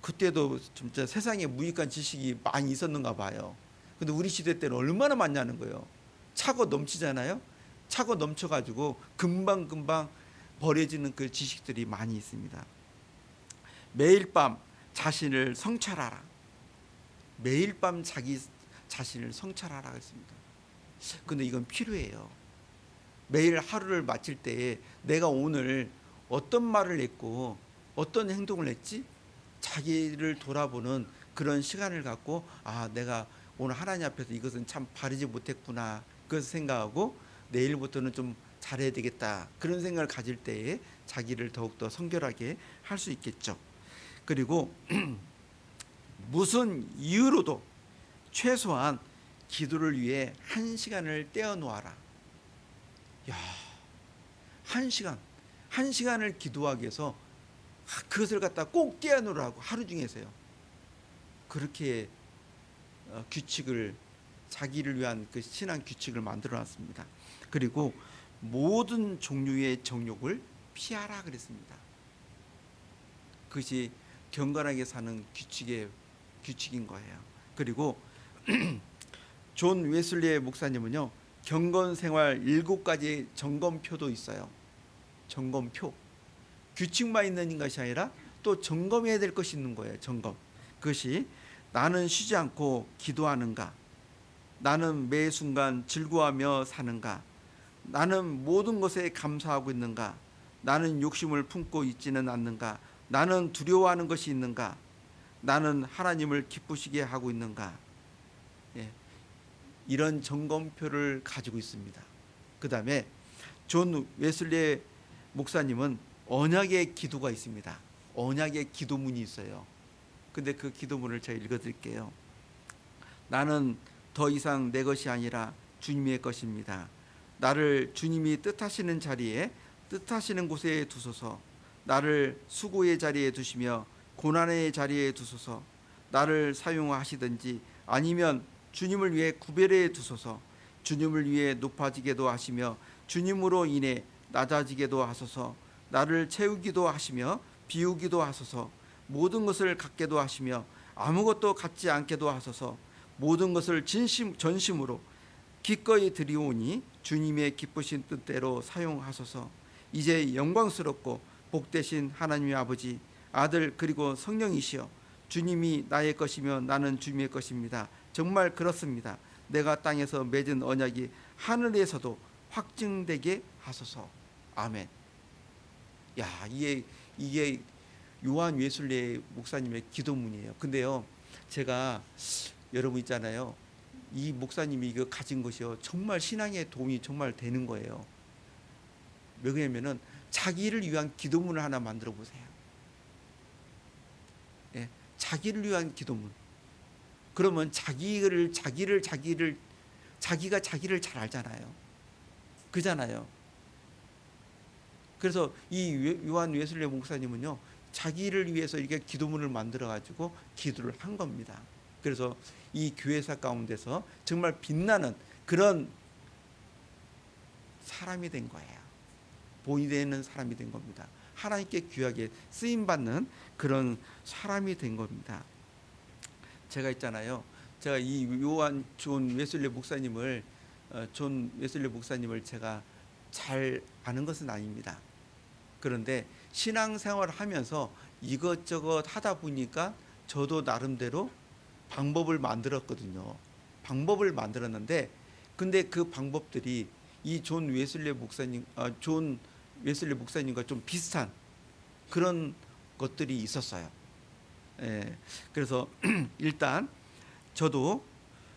그때도 진짜 세상에 무익한 지식이 많이 있었는가 봐요. 근데 우리 시대 때는 얼마나 많냐는 거예요. 차고 넘치잖아요. 차고 넘쳐가지고 금방 버려지는 그 지식들이 많이 있습니다. 매일 밤 자신을 성찰하라. 매일 밤 자기 자신을 성찰하라 했습니다. 근데 이건 필요해요. 매일 하루를 마칠 때에 내가 오늘 어떤 말을 했고 어떤 행동을 했지? 자기를 돌아보는 그런 시간을 갖고 내가 오늘 하나님 앞에서 이것은 참 바르지 못했구나 그것을 생각하고 내일부터는 좀 잘해야 되겠다 그런 생각을 가질 때에 자기를 더욱더 성결하게 할 수 있겠죠. 그리고 무슨 이유로도 최소한 기도를 위해 1시간을 떼어 놓아라. 야, 1시간을 기도하기 위해서 그것을 갖다 꼭 떼어 놓으라고 하루 중에서요. 그렇게 규칙을 자기를 위한 그 신앙 규칙을 만들어 놨습니다. 그리고 모든 종류의 정욕을 피하라 그랬습니다. 그것이 경건하게 사는 규칙인 거예요. 그리고 존 웨슬리 목사님은요, 경건 생활 7가지 점검표도 있어요. 점검표. 규칙만 있는 것이 아니라 또 점검해야 될 것이 있는 거예요. 점검. 그것이 나는 쉬지 않고 기도하는가? 나는 매 순간 즐거워하며 사는가? 나는 모든 것에 감사하고 있는가? 나는 욕심을 품고 있지는 않는가? 나는 두려워하는 것이 있는가? 나는 하나님을 기쁘시게 하고 있는가? 예, 이런 점검표를 가지고 있습니다. 그 다음에 존 웨슬리 목사님은 언약의 기도가 있습니다. 언약의 기도문이 있어요. 근데 그 기도문을 제가 읽어드릴게요. 나는 더 이상 내 것이 아니라 주님의 것입니다. 나를 주님이 뜻하시는 자리에 뜻하시는 곳에 두소서. 나를 수고의 자리에 두시며 고난의 자리에 두소서. 나를 사용하시든지 아니면 주님을 위해 구별해 두소서. 주님을 위해 높아지게도 하시며 주님으로 인해 낮아지게도 하소서. 나를 채우기도 하시며 비우기도 하소서. 모든 것을 갖게도 하시며 아무것도 갖지 않게도 하소서. 모든 것을 전심으로 기꺼이 드리오니 주님의 기쁘신 뜻대로 사용하소서. 이제 영광스럽고 복되신 하나님의 아버지, 아들 그리고 성령이시여, 주님이 나의 것이며 나는 주님의 것입니다. 정말 그렇습니다. 내가 땅에서 맺은 언약이 하늘에서도 확증되게 하소서. 아멘. 야, 이게 이게 요한 웨슬리 목사님의 기도문이에요. 근데요, 제가 여러분 있잖아요. 이 목사님이 이거 가진 것이요, 정말 신앙에 도움이 정말 되는 거예요. 왜 그러냐면은 자기를 위한 기도문을 하나 만들어 보세요. 예, 자기를 위한 기도문. 그러면 자기가 자기를 잘 알잖아요. 그잖아요. 그래서 이 요한 웨슬리 목사님은요, 자기를 위해서 이렇게 기도문을 만들어 가지고 기도를 한 겁니다. 그래서 이 교회사 가운데서 정말 빛나는 그런 사람이 된 거예요. 본이 되는 사람이 된 겁니다. 하나님께 귀하게 쓰임 받는 그런 사람이 된 겁니다. 제가 있잖아요. 제가 이 존 웨슬리 목사님을 제가 잘 아는 것은 아닙니다. 그런데 신앙생활을 하면서 이것저것 하다 보니까 저도 나름대로 방법을 만들었거든요. 방법을 만들었는데, 근데 그 방법들이 이 존 웨슬리 목사님과 좀 비슷한 그런 것들이 있었어요. 예, 그래서 일단 저도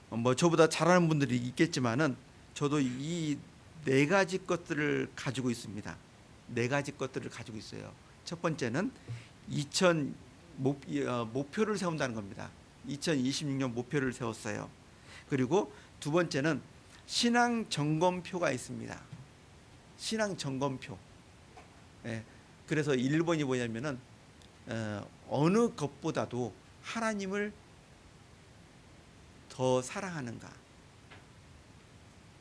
뭐 저보다 잘하는 분들이 있겠지만은 저도 이 네 가지 것들을 가지고 있습니다. 네 가지 것들을 가지고 있어요. 첫 번째는 목표를 세운다는 겁니다. 2026년 목표를 세웠어요. 그리고 두 번째는 신앙 점검표가 있습니다. 신앙 점검표. 예, 그래서 1번이 뭐냐면은 어느 것보다도 하나님을 더 사랑하는가?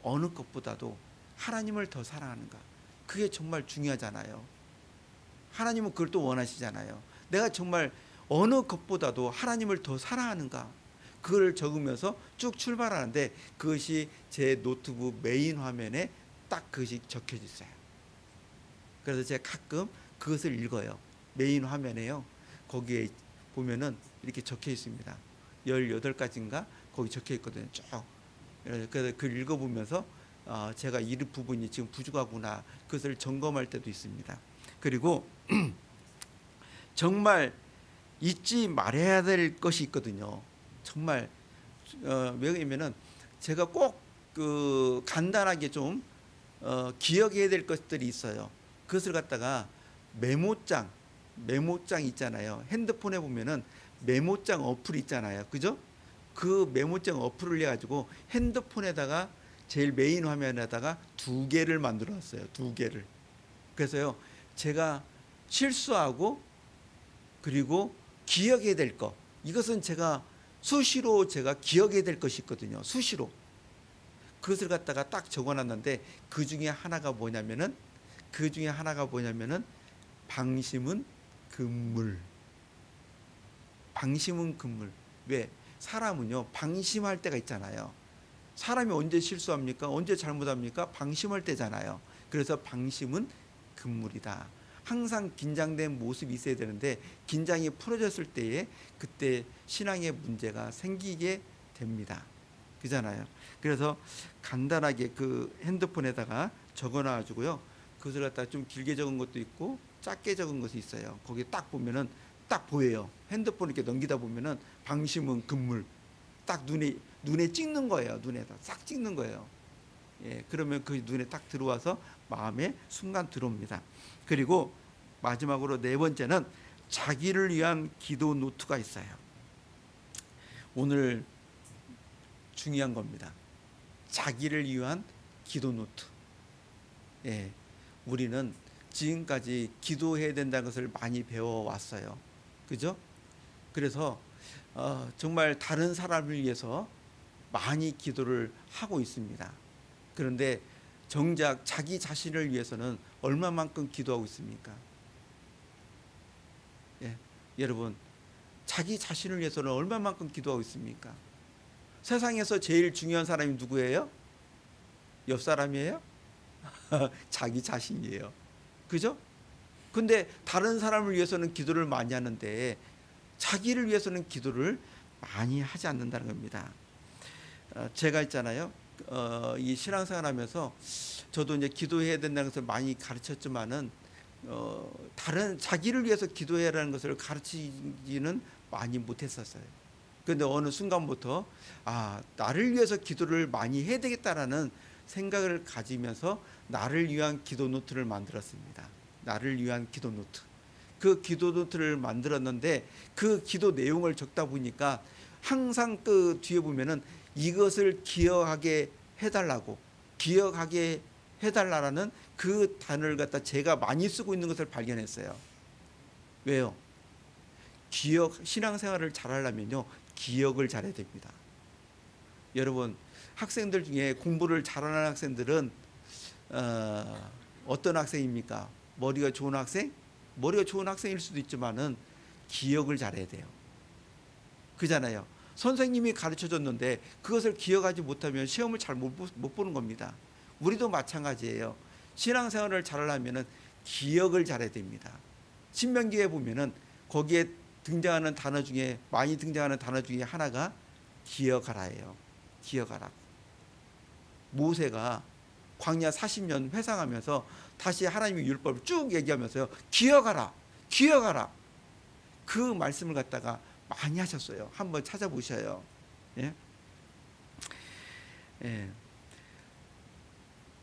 어느 것보다도 하나님을 더 사랑하는가? 그게 정말 중요하잖아요. 하나님은 그걸 또 원하시잖아요. 내가 정말 어느 것보다도 하나님을 더 사랑하는가? 그걸 적으면서 쭉 출발하는데 그것이 제 노트북 메인 화면에 딱 그것이 적혀져 있어요. 그래서 제가 가끔 그것을 읽어요. 메인 화면에요. 거기에 보면은 이렇게 적혀 있습니다. 18가지인가 거기 적혀 있거든요. 쭉. 그래서 그걸 읽어보면서 제가 이 부분이 지금 부족하구나, 그것을 점검할 때도 있습니다. 그리고 정말 잊지 말아야 될 것이 있거든요. 정말 왜냐면은 제가 꼭 간단하게 좀 기억해야 될 것들이 있어요. 그것을 갖다가 메모장 있잖아요. 핸드폰에 보면은 메모장 어플 있잖아요. 그죠? 그 메모장 어플을 해가지고 핸드폰에다가 제일 메인 화면에다가 2개를 만들어 놨어요. 2개를. 그래서요, 제가 실수하고 그리고 기억해야 될 것, 이것은 수시로 기억해야 될 것이 있거든요. 수시로. 그것을 갖다가 딱 적어놨는데 그 중에 하나가 뭐냐면은 방심은 금물. 방심은 금물. 왜? 사람은요, 방심할 때가 있잖아요. 사람이 언제 실수합니까? 언제 잘못합니까? 방심할 때잖아요. 그래서 방심은 금물이다. 항상 긴장된 모습이 있어야 되는데 긴장이 풀어졌을 때에 그때 신앙의 문제가 생기게 됩니다. 그잖아요. 그래서 간단하게 그 핸드폰에다가 적어놔가지고요, 그것을 갖다가 좀 길게 적은 것도 있고 작게 적은 것이 있어요. 거기 딱 보면은 딱 보여요. 핸드폰 이렇게 넘기다 보면은 방심은 금물 딱 눈에 찍는 거예요. 눈에다 싹 찍는 거예요. 예, 그러면 그 눈에 딱 들어와서 마음에 순간 들어옵니다. 그리고 마지막으로 네 번째는 자기를 위한 기도 노트가 있어요. 오늘 중요한 겁니다. 자기를 위한 기도 노트. 예, 우리는 지금까지 기도해야 된다는 것을 많이 배워왔어요. 그죠? 그래서 정말 다른 사람을 위해서 많이 기도를 하고 있습니다. 그런데 정작 자기 자신을 위해서는 얼마만큼 기도하고 있습니까? 예, 여러분, 자기 자신을 위해서는 얼마만큼 기도하고 있습니까? 세상에서 제일 중요한 사람이 누구예요? 옆 사람이에요? 자기 자신이에요. 그죠? 근데 다른 사람을 위해서는 기도를 많이 하는데 자기를 위해서는 기도를 많이 하지 않는다는 겁니다. 제가 있잖아요. 이 신앙생활하면서 저도 이제 기도해야 된다는 것을 많이 가르쳤지만은 다른 자기를 위해서 기도해라는 것을 가르치지는 많이 못했었어요. 그런데 어느 순간부터 나를 위해서 기도를 많이 해야 되겠다라는 생각을 가지면서 나를 위한 기도 노트를 만들었습니다. 나를 위한 기도 노트. 그 기도 노트를 만들었는데 그 기도 내용을 적다 보니까 항상 그 뒤에 보면은 이것을 기억하게 해달라고, 기억하게 해달라라는 그 단어를 갖다 제가 많이 쓰고 있는 것을 발견했어요. 왜요? 신앙생활을 잘하려면요, 기억을 잘해야 됩니다. 여러분, 학생들 중에 공부를 잘하는 학생들은 어떤 학생입니까? 머리가 좋은 학생? 머리가 좋은 학생일 수도 있지만은 기억을 잘해야 돼요. 그잖아요. 선생님이 가르쳐줬는데 그것을 기억하지 못하면 시험을 잘 못 보는 겁니다. 우리도 마찬가지예요. 신앙생활을 잘하려면은 기억을 잘해야 됩니다. 신명기에 보면은 거기에 등장하는 단어 중에 많이 등장하는 단어 중에 하나가 기억하라예요. 기억하라. 모세가 광야 40년 회상하면서 다시 하나님의 율법을 쭉 얘기하면서요, 기억하라, 기억하라. 그 말씀을 갖다가 많이 하셨어요. 한번 찾아보셔요. 예? 예.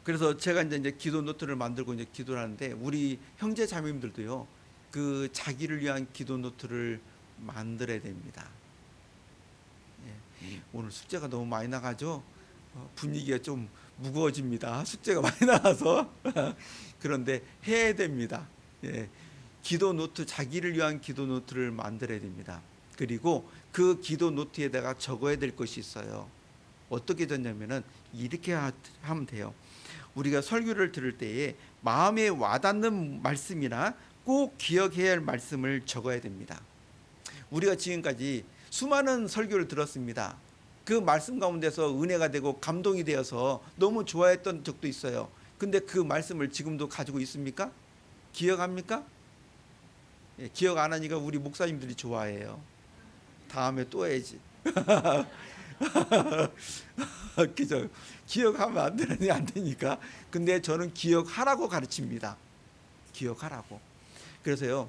그래서 제가 이제 기도 노트를 만들고 이제 기도를 하는데 우리 형제 자매님들도요, 그 자기를 위한 기도 노트를 만들어야 됩니다. 예. 오늘 숙제가 너무 많이 나가죠. 분위기가 좀 무거워집니다. 숙제가 많이 나와서 그런데 해야 됩니다. 예. 기도 노트, 자기를 위한 기도 노트를 만들어야 됩니다. 그리고 그 기도 노트에다가 적어야 될 것이 있어요. 어떻게 적냐면은 이렇게 하면 돼요. 우리가 설교를 들을 때에 마음에 와닿는 말씀이나 꼭 기억해야 할 말씀을 적어야 됩니다. 우리가 지금까지 수많은 설교를 들었습니다. 그 말씀 가운데서 은혜가 되고 감동이 되어서 너무 좋아했던 적도 있어요. 근데 그 말씀을 지금도 가지고 있습니까? 기억합니까? 예, 기억 안 하니까 우리 목사님들이 좋아해요. 다음에 또 해야지. 그죠? 기억하면 안 되니까. 근데 저는 기억하라고 가르칩니다. 기억하라고. 그래서요,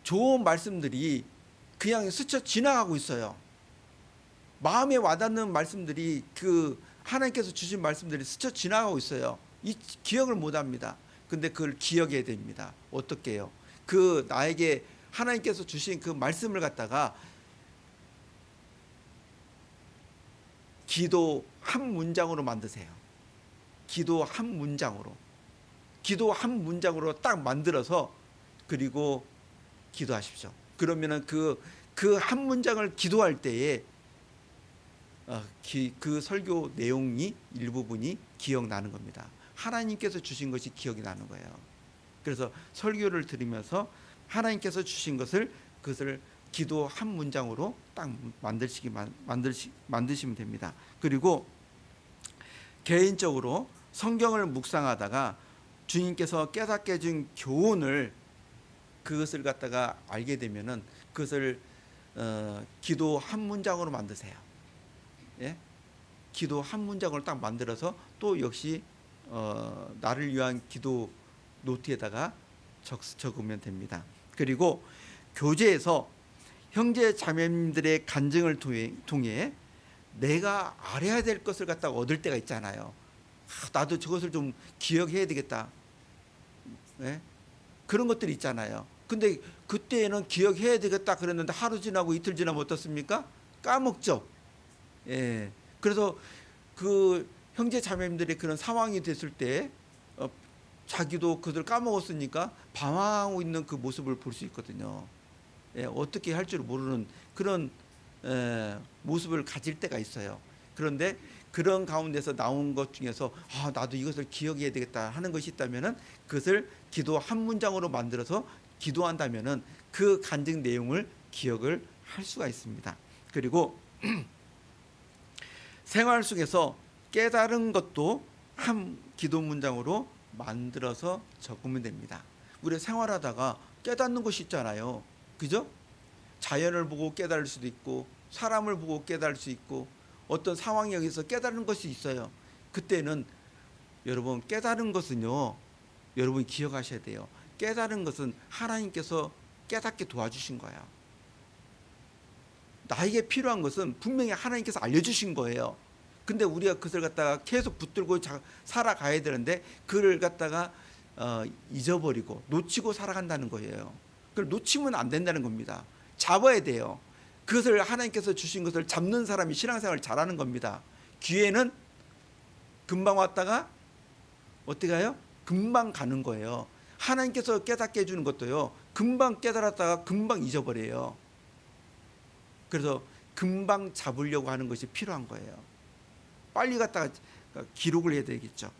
좋은 말씀들이 그냥 스쳐 지나가고 있어요. 마음에 와닿는 말씀들이, 그 하나님께서 주신 말씀들이 스쳐 지나가고 있어요. 이 기억을 못합니다. 근데 그걸 기억해야 됩니다. 어떻게 해요? 그 나에게 하나님께서 주신 그 말씀을 갖다가 기도 한 문장으로 만드세요. 기도 한 문장으로. 기도 한 문장으로 딱 만들어서 그리고 기도하십시오. 그러면은 그 한 문장을 기도할 때에 그 설교 내용이 일부분이 기억나는 겁니다. 하나님께서 주신 것이 기억이 나는 거예요. 그래서 설교를 들으면서 하나님께서 주신 그것을 기도 한 문장으로 딱 만드시면 됩니다. 그리고 개인적으로 성경을 묵상하다가 주님께서 깨닫게 준 교훈을 그것을 갖다가 알게 되면은 그것을 기도 한 문장으로 만드세요. 예? 기도 한 문장을 딱 만들어서 또 역시 나를 위한 기도 노트에다가 적으면 됩니다. 그리고 교제에서 형제 자매님들의 간증을 통해 내가 알아야 될 것을 갖다가 얻을 때가 있잖아요. 나도 저것을 좀 기억해야 되겠다. 예? 그런 것들이 있잖아요. 근데 그때는 기억해야 되겠다 그랬는데 하루 지나고 이틀 지나면 어떻습니까? 까먹죠. 예. 그래서 그 형제 자매님들이 그런 상황이 됐을 때 자기도 그들 까먹었으니까 방황하고 있는 그 모습을 볼 수 있거든요. 예, 어떻게 할 줄 모르는 그런 모습을 가질 때가 있어요. 그런데 그런 가운데서 나온 것 중에서 나도 이것을 기억해야 되겠다 하는 것이 있다면은 그것을 기도 한 문장으로 만들어서 기도한다면은 그 간증 내용을 기억을 할 수가 있습니다. 그리고 생활 속에서 깨달은 것도 한 기도 문장으로 만들어서 적으면 됩니다. 우리 생활하다가 깨닫는 것이 있잖아요. 그죠? 자연을 보고 깨달을 수도 있고 사람을 보고 깨달을 수 있고 어떤 상황에 의해서 깨달은 것이 있어요. 그때는 여러분 깨달은 것은요, 여러분이 기억하셔야 돼요. 깨달은 것은 하나님께서 깨닫게 도와주신 거예요. 나에게 필요한 것은 분명히 하나님께서 알려주신 거예요. 근데 우리가 그것을 갖다가 계속 붙들고 살아가야 되는데 그를 갖다가 잊어버리고 놓치고 살아간다는 거예요. 그걸 놓치면 안 된다는 겁니다. 잡아야 돼요. 그것을 하나님께서 주신 것을 잡는 사람이 신앙생활을 잘하는 겁니다. 기회는 금방 왔다가 어떻게 가요? 금방 가는 거예요. 하나님께서 깨닫게 해주는 것도요, 금방 깨달았다가 금방 잊어버려요. 그래서 금방 잡으려고 하는 것이 필요한 거예요. 빨리 갖다가 기록을 해야 되겠죠.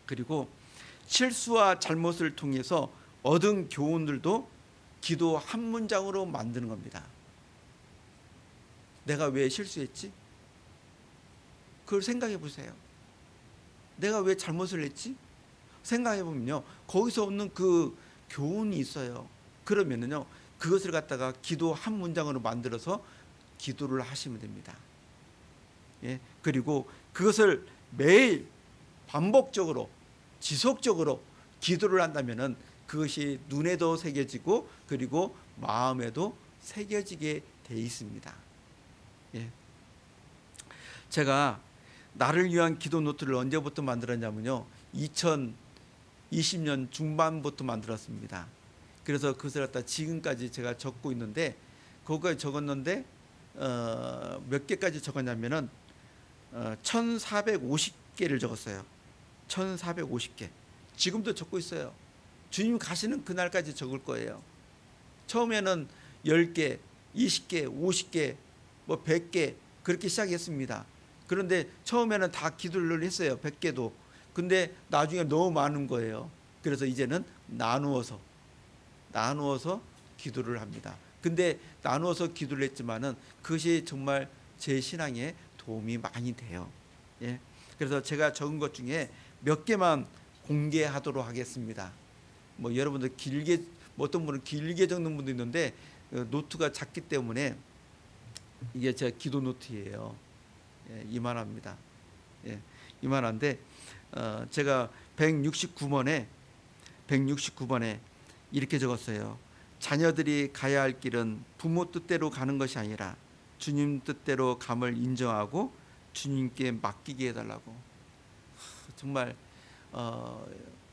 그리고 실수와 잘못을 통해서 얻은 교훈들도 기도 한 문장으로 만드는 겁니다. 내가 왜 실수했지? 그걸 생각해 보세요. 내가 왜 잘못을 했지? 생각해 보면요, 거기서 얻는 그 교훈이 있어요. 그러면은요, 그것을 갖다가 기도 한 문장으로 만들어서 기도를 하시면 됩니다. 예, 그리고 그것을 매일 반복적으로 지속적으로 기도를 한다면은 그것이 눈에도 새겨지고 그리고 마음에도 새겨지게 돼 있습니다. 예. 제가 나를 위한 기도 노트를 언제부터 만들었냐면요, 2020년 중반부터 만들었습니다. 그래서 그것을 갖다 지금까지 제가 적고 있는데, 그거까지 적었는데 몇 개까지 적었냐면은 1450개를 적었어요. 1450개. 지금도 적고 있어요. 주님 가시는 그날까지 적을 거예요. 처음에는 10개, 20개, 50개, 뭐 100개 그렇게 시작했습니다. 그런데 처음에는 다 기도를 했어요. 100개도. 근데 나중에 너무 많은 거예요. 그래서 이제는 나누어서 기도를 합니다. 근데 나누어서 기도를 했지만은 그것이 정말 제 신앙에 도움이 많이 돼요. 예. 그래서 제가 적은 것 중에 몇 개만 공개하도록 하겠습니다. 뭐 여러분들 길게, 뭐 어떤 분은 길게 적는 분도 있는데 노트가 작기 때문에 이게 제 기도 노트예요. 예, 이만합니다. 예, 이만한데 제가 169번에 이렇게 적었어요. 자녀들이 가야 할 길은 부모 뜻대로 가는 것이 아니라 주님 뜻대로 감을 인정하고 주님께 맡기게 해달라고. 정말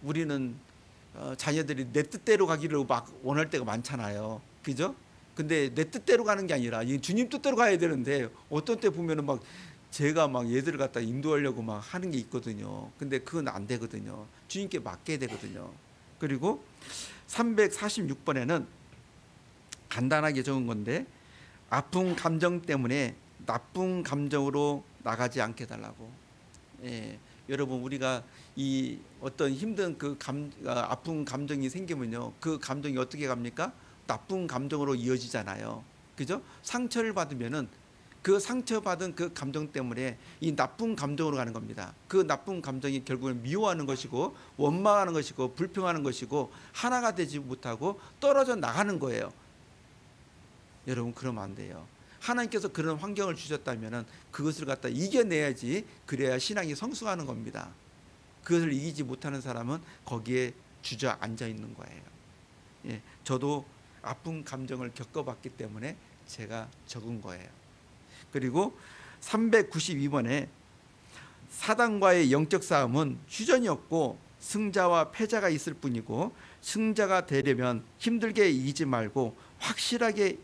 우리는 자녀들이 내 뜻대로 가기를 막 원할 때가 많잖아요. 그죠? 근데 내 뜻대로 가는 게 아니라 주님 뜻대로 가야 되는데 어떤 때 보면은 막 제가 막 얘들을 갖다 인도하려고 막 하는 게 있거든요. 근데 그건 안 되거든요. 주님께 맡겨야 되거든요. 그리고 346번에는 간단하게 적은 건데, 아픈 감정 때문에 나쁜 감정으로 나가지 않게 해달라고. 예, 여러분 우리가 이 어떤 힘든 아픈 감정이 생기면요, 그 감정이 어떻게 갑니까? 나쁜 감정으로 이어지잖아요. 그죠? 상처를 받으면은 그 상처받은 그 감정 때문에 이 나쁜 감정으로 가는 겁니다. 그 나쁜 감정이 결국은 미워하는 것이고 원망하는 것이고 불평하는 것이고 하나가 되지 못하고 떨어져 나가는 거예요. 여러분 그러면 안 돼요. 하나님께서 그런 환경을 주셨다면 그것을 갖다 이겨내야지, 그래야 신앙이 성숙하는 겁니다. 그것을 이기지 못하는 사람은 거기에 주저앉아 있는 거예요. 예, 저도 아픈 감정을 겪어봤기 때문에 제가 적은 거예요. 그리고 392번에 사단과의 영적 싸움은 휴전이 없고 승자와 패자가 있을 뿐이고, 승자가 되려면 힘들게 이기지 말고 확실하게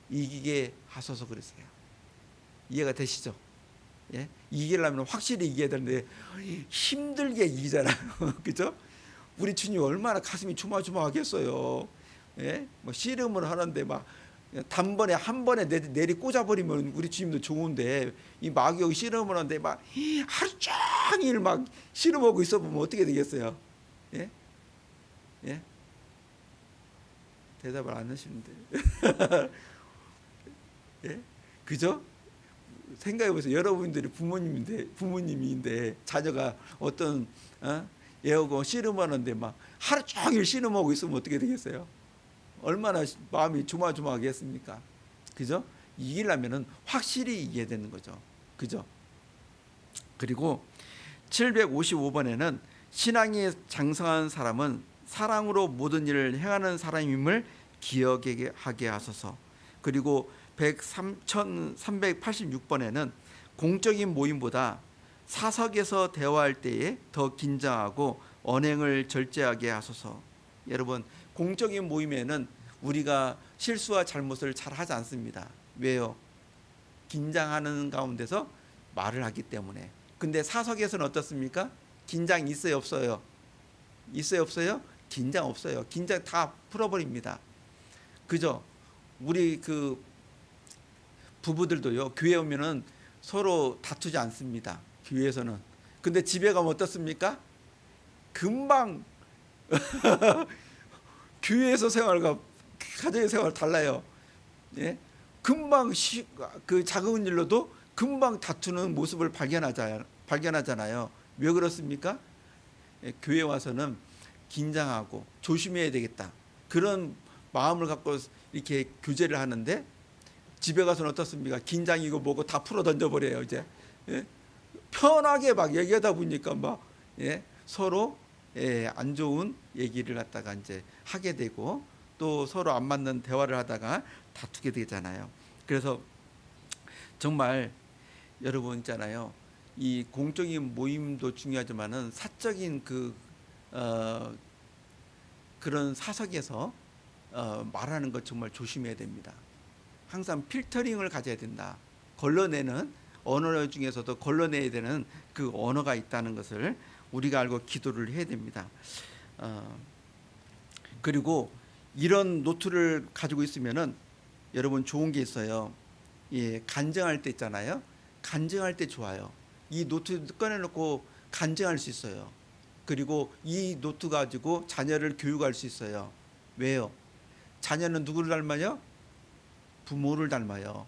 이기게 하소서 그랬어요. 이해가 되시죠? 예? 이기려면 확실히 이겨야 되는데 힘들게 이기잖아요. 그죠? 우리 주님 얼마나 가슴이 조마조마하겠어요. 예? 뭐 씨름을 하는데 막 단번에 한 번에 내리 꽂아버리면 우리 주님도 좋은데, 이 마귀하고 씨름을 하는데 막 하루 종일 막 씨름하고 있어 보면 어떻게 되겠어요? 예? 예? 대답을 안 하시는데. 예? 그죠? 생각해 보세요. 여러분들이 부모님인데 자녀가 어떤 애하고 씨름하는데 막 하루 종일 씨름하고 있으면 어떻게 되겠어요? 얼마나 마음이 조마조마하겠습니까? 그죠? 이기려면은 확실히 이겨야 되는 거죠. 그죠? 그리고 755번에는 신앙이 장성한 사람은 사랑으로 모든 일을 행하는 사람임을 기억하게 하소서. 그리고 1386번에는 공적인 모임보다 사석에서 대화할 때에 더 긴장하고 언행을 절제하게 하소서. 여러분, 공적인 모임에는 우리가 실수와 잘못을 잘 하지 않습니다. 왜요? 긴장하는 가운데서 말을 하기 때문에. 근데 사석에서는 어떻습니까? 긴장 있어요, 없어요? 있어요, 없어요? 긴장 없어요. 긴장 다 풀어버립니다. 그죠? 우리 그 부부들도요, 교회 오면은 서로 다투지 않습니다. 교회에서는. 근데 집에 가면 어떻습니까? 금방 교회에서 생활과 가정의 생활 달라요. 예? 금방 그 작은 일로도 금방 다투는 모습을 발견하잖아요. 왜 그렇습니까? 예, 교회 와서는 긴장하고 조심해야 되겠다, 그런 마음을 갖고 이렇게 교제를 하는데, 집에 가서는 어떻습니까? 긴장이고 뭐고 다 풀어 던져버려요. 이제 예? 편하게 막 얘기하다 보니까 막 예? 서로 안 좋은 얘기를 갖다가 이제 하게 되고, 또 서로 안 맞는 대화를 하다가 다투게 되잖아요. 그래서 정말 여러분 있잖아요, 이 공적인 모임도 중요하지만은 사적인 그런 사석에서 말하는 것 정말 조심해야 됩니다. 항상 필터링을 가져야 된다. 걸러내는 언어 중에서도 걸러내야 되는 그 언어가 있다는 것을 우리가 알고 기도를 해야 됩니다. 그리고 이런 노트를 가지고 있으면은 여러분 좋은 게 있어요. 예, 간증할 때 있잖아요. 간증할 때 좋아요. 이 노트 꺼내놓고 간증할 수 있어요. 그리고 이 노트 가지고 자녀를 교육할 수 있어요. 왜요? 자녀는 누구를 닮아요? 부모를 닮아요.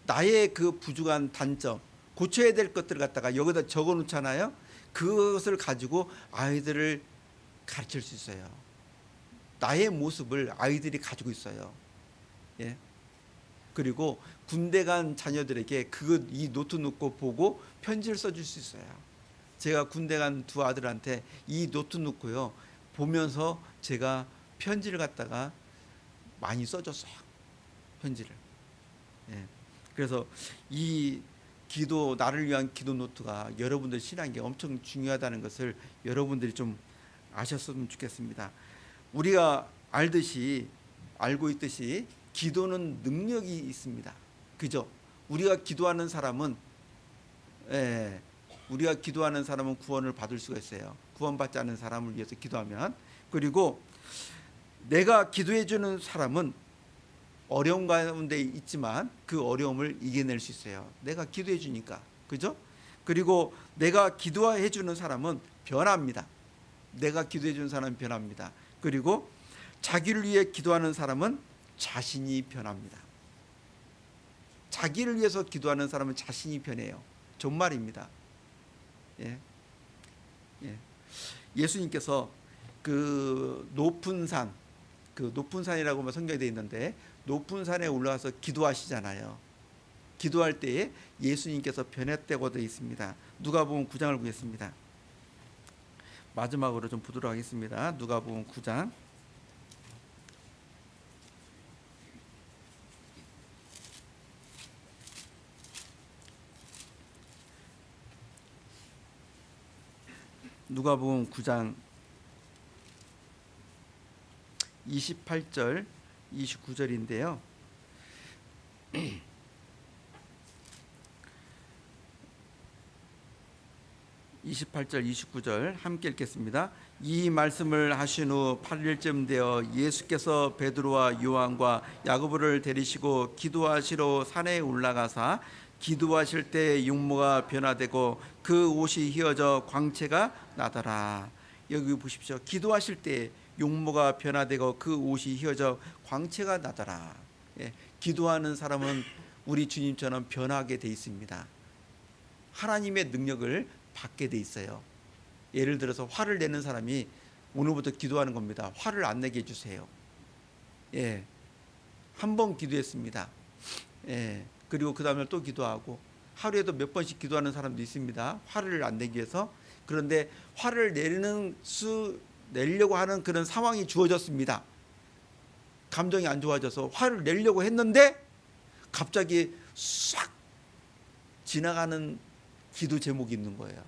나의 그 부족한 단점, 고쳐야 될 것들을 갖다가 여기다 적어 놓잖아요. 그것을 가지고 아이들을 가르칠 수 있어요. 나의 모습을 아이들이 가지고 있어요. 예. 그리고 군대 간 자녀들에게 이 노트 놓고 보고 편지를 써줄 수 있어요. 제가 군대 간 두 아들한테 이 노트 놓고요, 보면서 제가 편지를 갖다가 많이 써줬어요. 편지를. 예. 그래서 이 기도, 나를 위한 기도 노트가 여러분들 신앙에 엄청 중요하다는 것을 여러분들이 좀 아셨으면 좋겠습니다. 우리가 알고 있듯이 기도는 능력이 있습니다. 그죠? 우리가 기도하는 사람은 구원을 받을 수가 있어요. 구원받지 않은 사람을 위해서 기도하면. 그리고 내가 기도해 주는 사람은 어려운 가운데 있지만 그 어려움을 이겨낼 수 있어요. 내가 기도해 주니까. 그죠? 그리고 내가 기도해 주는 사람은 변합니다. 내가 기도해 주는 사람은 변합니다. 그리고 자기를 위해 기도하는 사람은 자신이 변합니다. 자기를 위해서 기도하는 사람은 자신이 변해요. 정말입니다. 예. 예. 예수님께서 그 높은 산이라고 성경에 되어 있는데, 높은 산에 올라가서 기도하시잖아요. 기도할 때에 예수님께서 변했다고 되어 있습니다. 누가복음 9장을 보겠습니다. 마지막으로 좀 보도록 하겠습니다. 누가복음 9장. 누가복음 9장 28절 29절인데요. 28절 29절 함께 읽겠습니다. 이 말씀을 하신 후 8일쯤 되어 예수께서 베드로와 요한과 야고보를 데리시고 기도하시러 산에 올라가사 기도하실 때 용모가 변화되고 그 옷이 휘어져 광채가 나더라. 여기 보십시오. 기도하실 때 용모가 변화되고 그 옷이 휘어져 광채가 나더라. 예, 기도하는 사람은 우리 주님처럼 변하게 돼 있습니다. 하나님의 능력을 받게 돼 있어요. 예를 들어서 화를 내는 사람이 오늘부터 기도하는 겁니다. 화를 안 내게 해주세요. 예, 한 번 기도했습니다. 예, 그리고 그 다음에 또 기도하고, 하루에도 몇 번씩 기도하는 사람도 있습니다. 화를 안 내기 위해서. 그런데 화를 내려고 하는 그런 상황이 주어졌습니다. 감정이 안 좋아져서 화를 내려고 했는데 갑자기 싹 지나가는 기도 제목이 있는 거예요.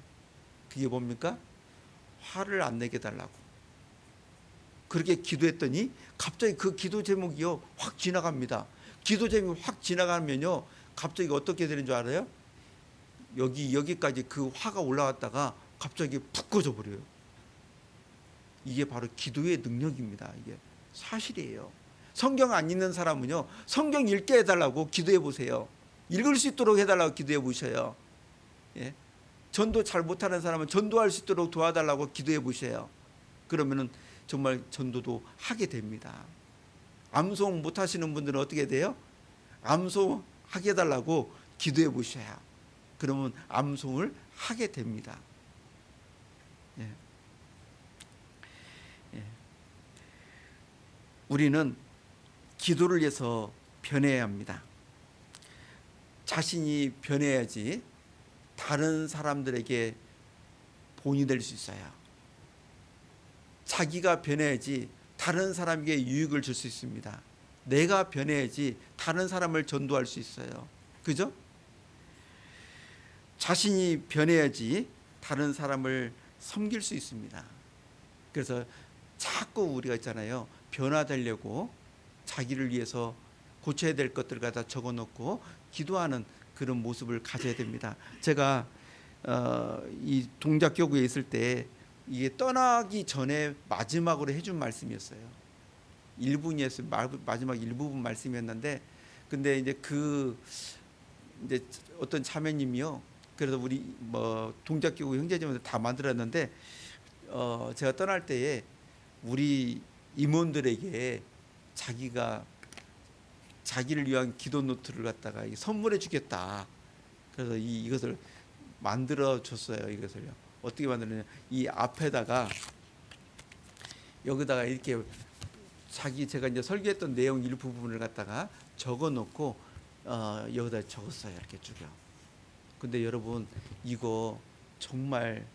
그게 뭡니까? 화를 안 내게 달라고. 그렇게 기도했더니 갑자기 그 기도 제목이요 확 지나갑니다. 기도 제목이 확 지나가면요 갑자기 어떻게 되는 줄 알아요? 여기까지 그 화가 올라왔다가 갑자기 푹 꺼져 버려요. 이게 바로 기도의 능력입니다. 이게 사실이에요. 성경 안 읽는 사람은요 성경 읽게 해달라고 기도해 보세요. 읽을 수 있도록 해달라고 기도해 보셔요. 예? 전도 잘 못하는 사람은 전도할 수 있도록 도와달라고 기도해 보셔요. 그러면은 정말 전도도 하게 됩니다. 암송 못하시는 분들은 어떻게 돼요? 암송 하게 해달라고 기도해 보셔야 그러면 암송을 하게 됩니다. 예. 예. 우리는 기도를 위해서 변해야 합니다. 자신이 변해야지 다른 사람들에게 본이 될 수 있어요. 자기가 변해야지 다른 사람에게 유익을 줄 수 있습니다. 내가 변해야지 다른 사람을 전도할 수 있어요. 그죠? 자신이 변해야지 다른 사람을 섬길 수 있습니다. 그래서 자꾸 우리가 있잖아요. 변화되려고 자기를 위해서 고쳐야 될 것들을 갖다 적어놓고 기도하는 그런 모습을 가져야 됩니다. 제가 이 동작교구에 있을 때 이게 떠나기 전에 마지막으로 해준 말씀이었어요. 1분이었어요. 마지막 일부분 말씀이었는데, 근데 이제 이제 어떤 자매님이요. 그래서 우리 뭐 동작교구 형제자매들 다 만들었는데, 제가 떠날 때에 우리 임원들에게 자기를 위한 기도 노트를 갖다가 선물해 주겠다. 그래서 이것을 만들어 줬어요. 이것을요. 어떻게 만드느냐? 이 앞에다가 여기다가 이렇게 제가 이제 설계했던 내용 일부분을 갖다가 적어 놓고 여기다 적었어요. 이렇게 쭉요. 근데 여러분 이거 정말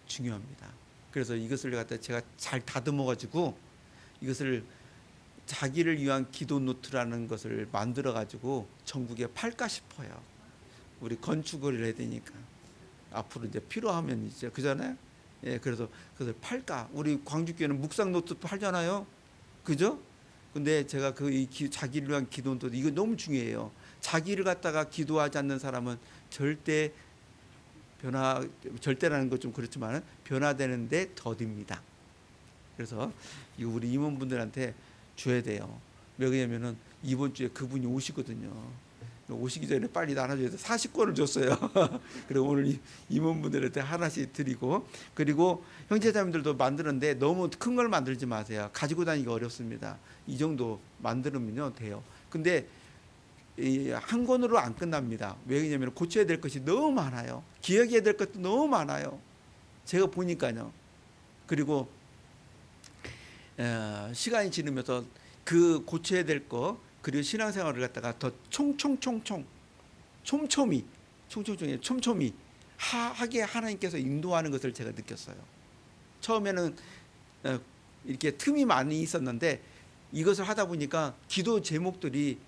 중요합니다. 그래서 이것을 갖다 제가 잘 다듬어 가지고 이것을 자기를 위한 기도 노트라는 것을 만들어 가지고 전국에 팔까 싶어요. 우리 건축을 해야 되니까 앞으로 이제 필요하면 이제 그잖아요. 예, 그래서 그것을 팔까. 우리 광주교회는 묵상 노트 팔잖아요. 그죠? 근데 제가 자기를 위한 기도 노트 이거 너무 중요해요. 자기를 갖다가 기도하지 않는 사람은 절대라는 것 좀 그렇지만 변화되는데 더딥니다. 그래서 이거 우리 임원분들한테 줘야 돼요. 왜냐면은 이번 주에 그분이 오시거든요. 오시기 전에 빨리 나눠줘야 돼. 40권을 줬어요. 그리고 오늘 임원분들한테 하나씩 드리고, 그리고 형제자매들도 만드는데 너무 큰 걸 만들지 마세요. 가지고 다니기가 어렵습니다. 이 정도 만들면요 돼요. 근데 한 권으로 안 끝납니다. 왜냐면 고쳐야 될 것이 너무 많아요. 기억해야 될 것도 너무 많아요. 제가 보니까요. 그리고 시간이 지나면서 그 고쳐야 될 거 그리고 신앙생활을 갖다가 더 촘촘히 하게 하나님께서 인도하는 것을 제가 느꼈어요. 처음에는 이렇게 틈이 많이 있었는데 이것을 하다 보니까 기도 제목들이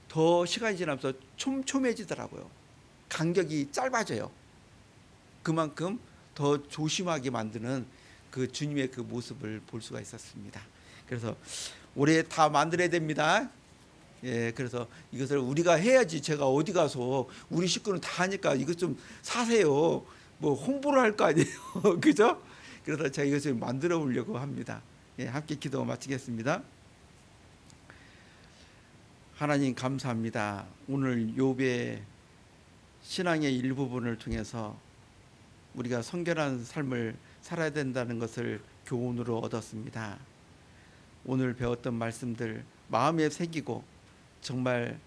더 시간이 지나면서 촘촘해지더라고요. 간격이 짧아져요. 그만큼 더 조심하게 만드는 그 주님의 그 모습을 볼 수가 있었습니다. 그래서 올해 다 만들어야 됩니다. 예, 그래서 이것을 우리가 해야지. 제가 어디 가서 우리 식구는 다 하니까 이것 좀 사세요. 뭐 홍보를 할 거 아니에요. 그죠? 그래서 제가 이것을 만들어 보려고 합니다. 예, 함께 기도 마치겠습니다. 하나님 감사합니다. 오늘 욥의 신앙의 일부분을 통해서 우리가 성결한 삶을 살아야 된다는 것을 교훈으로 얻었습니다. 오늘 배웠던 말씀들 마음에 새기고 정말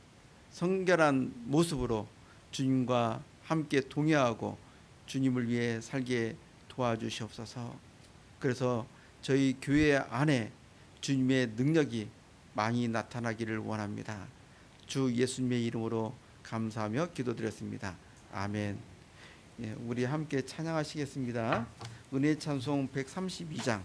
성결한 모습으로 주님과 함께 동행하고 주님을 위해 살게 도와주시옵소서. 그래서 저희 교회 안에 주님의 능력이 많이 나타나기를 원합니다. 주 예수님의 이름으로 감사하며 기도드렸습니다. 아멘. 예, 우리 함께 찬양하시겠습니다. 은혜 찬송 132장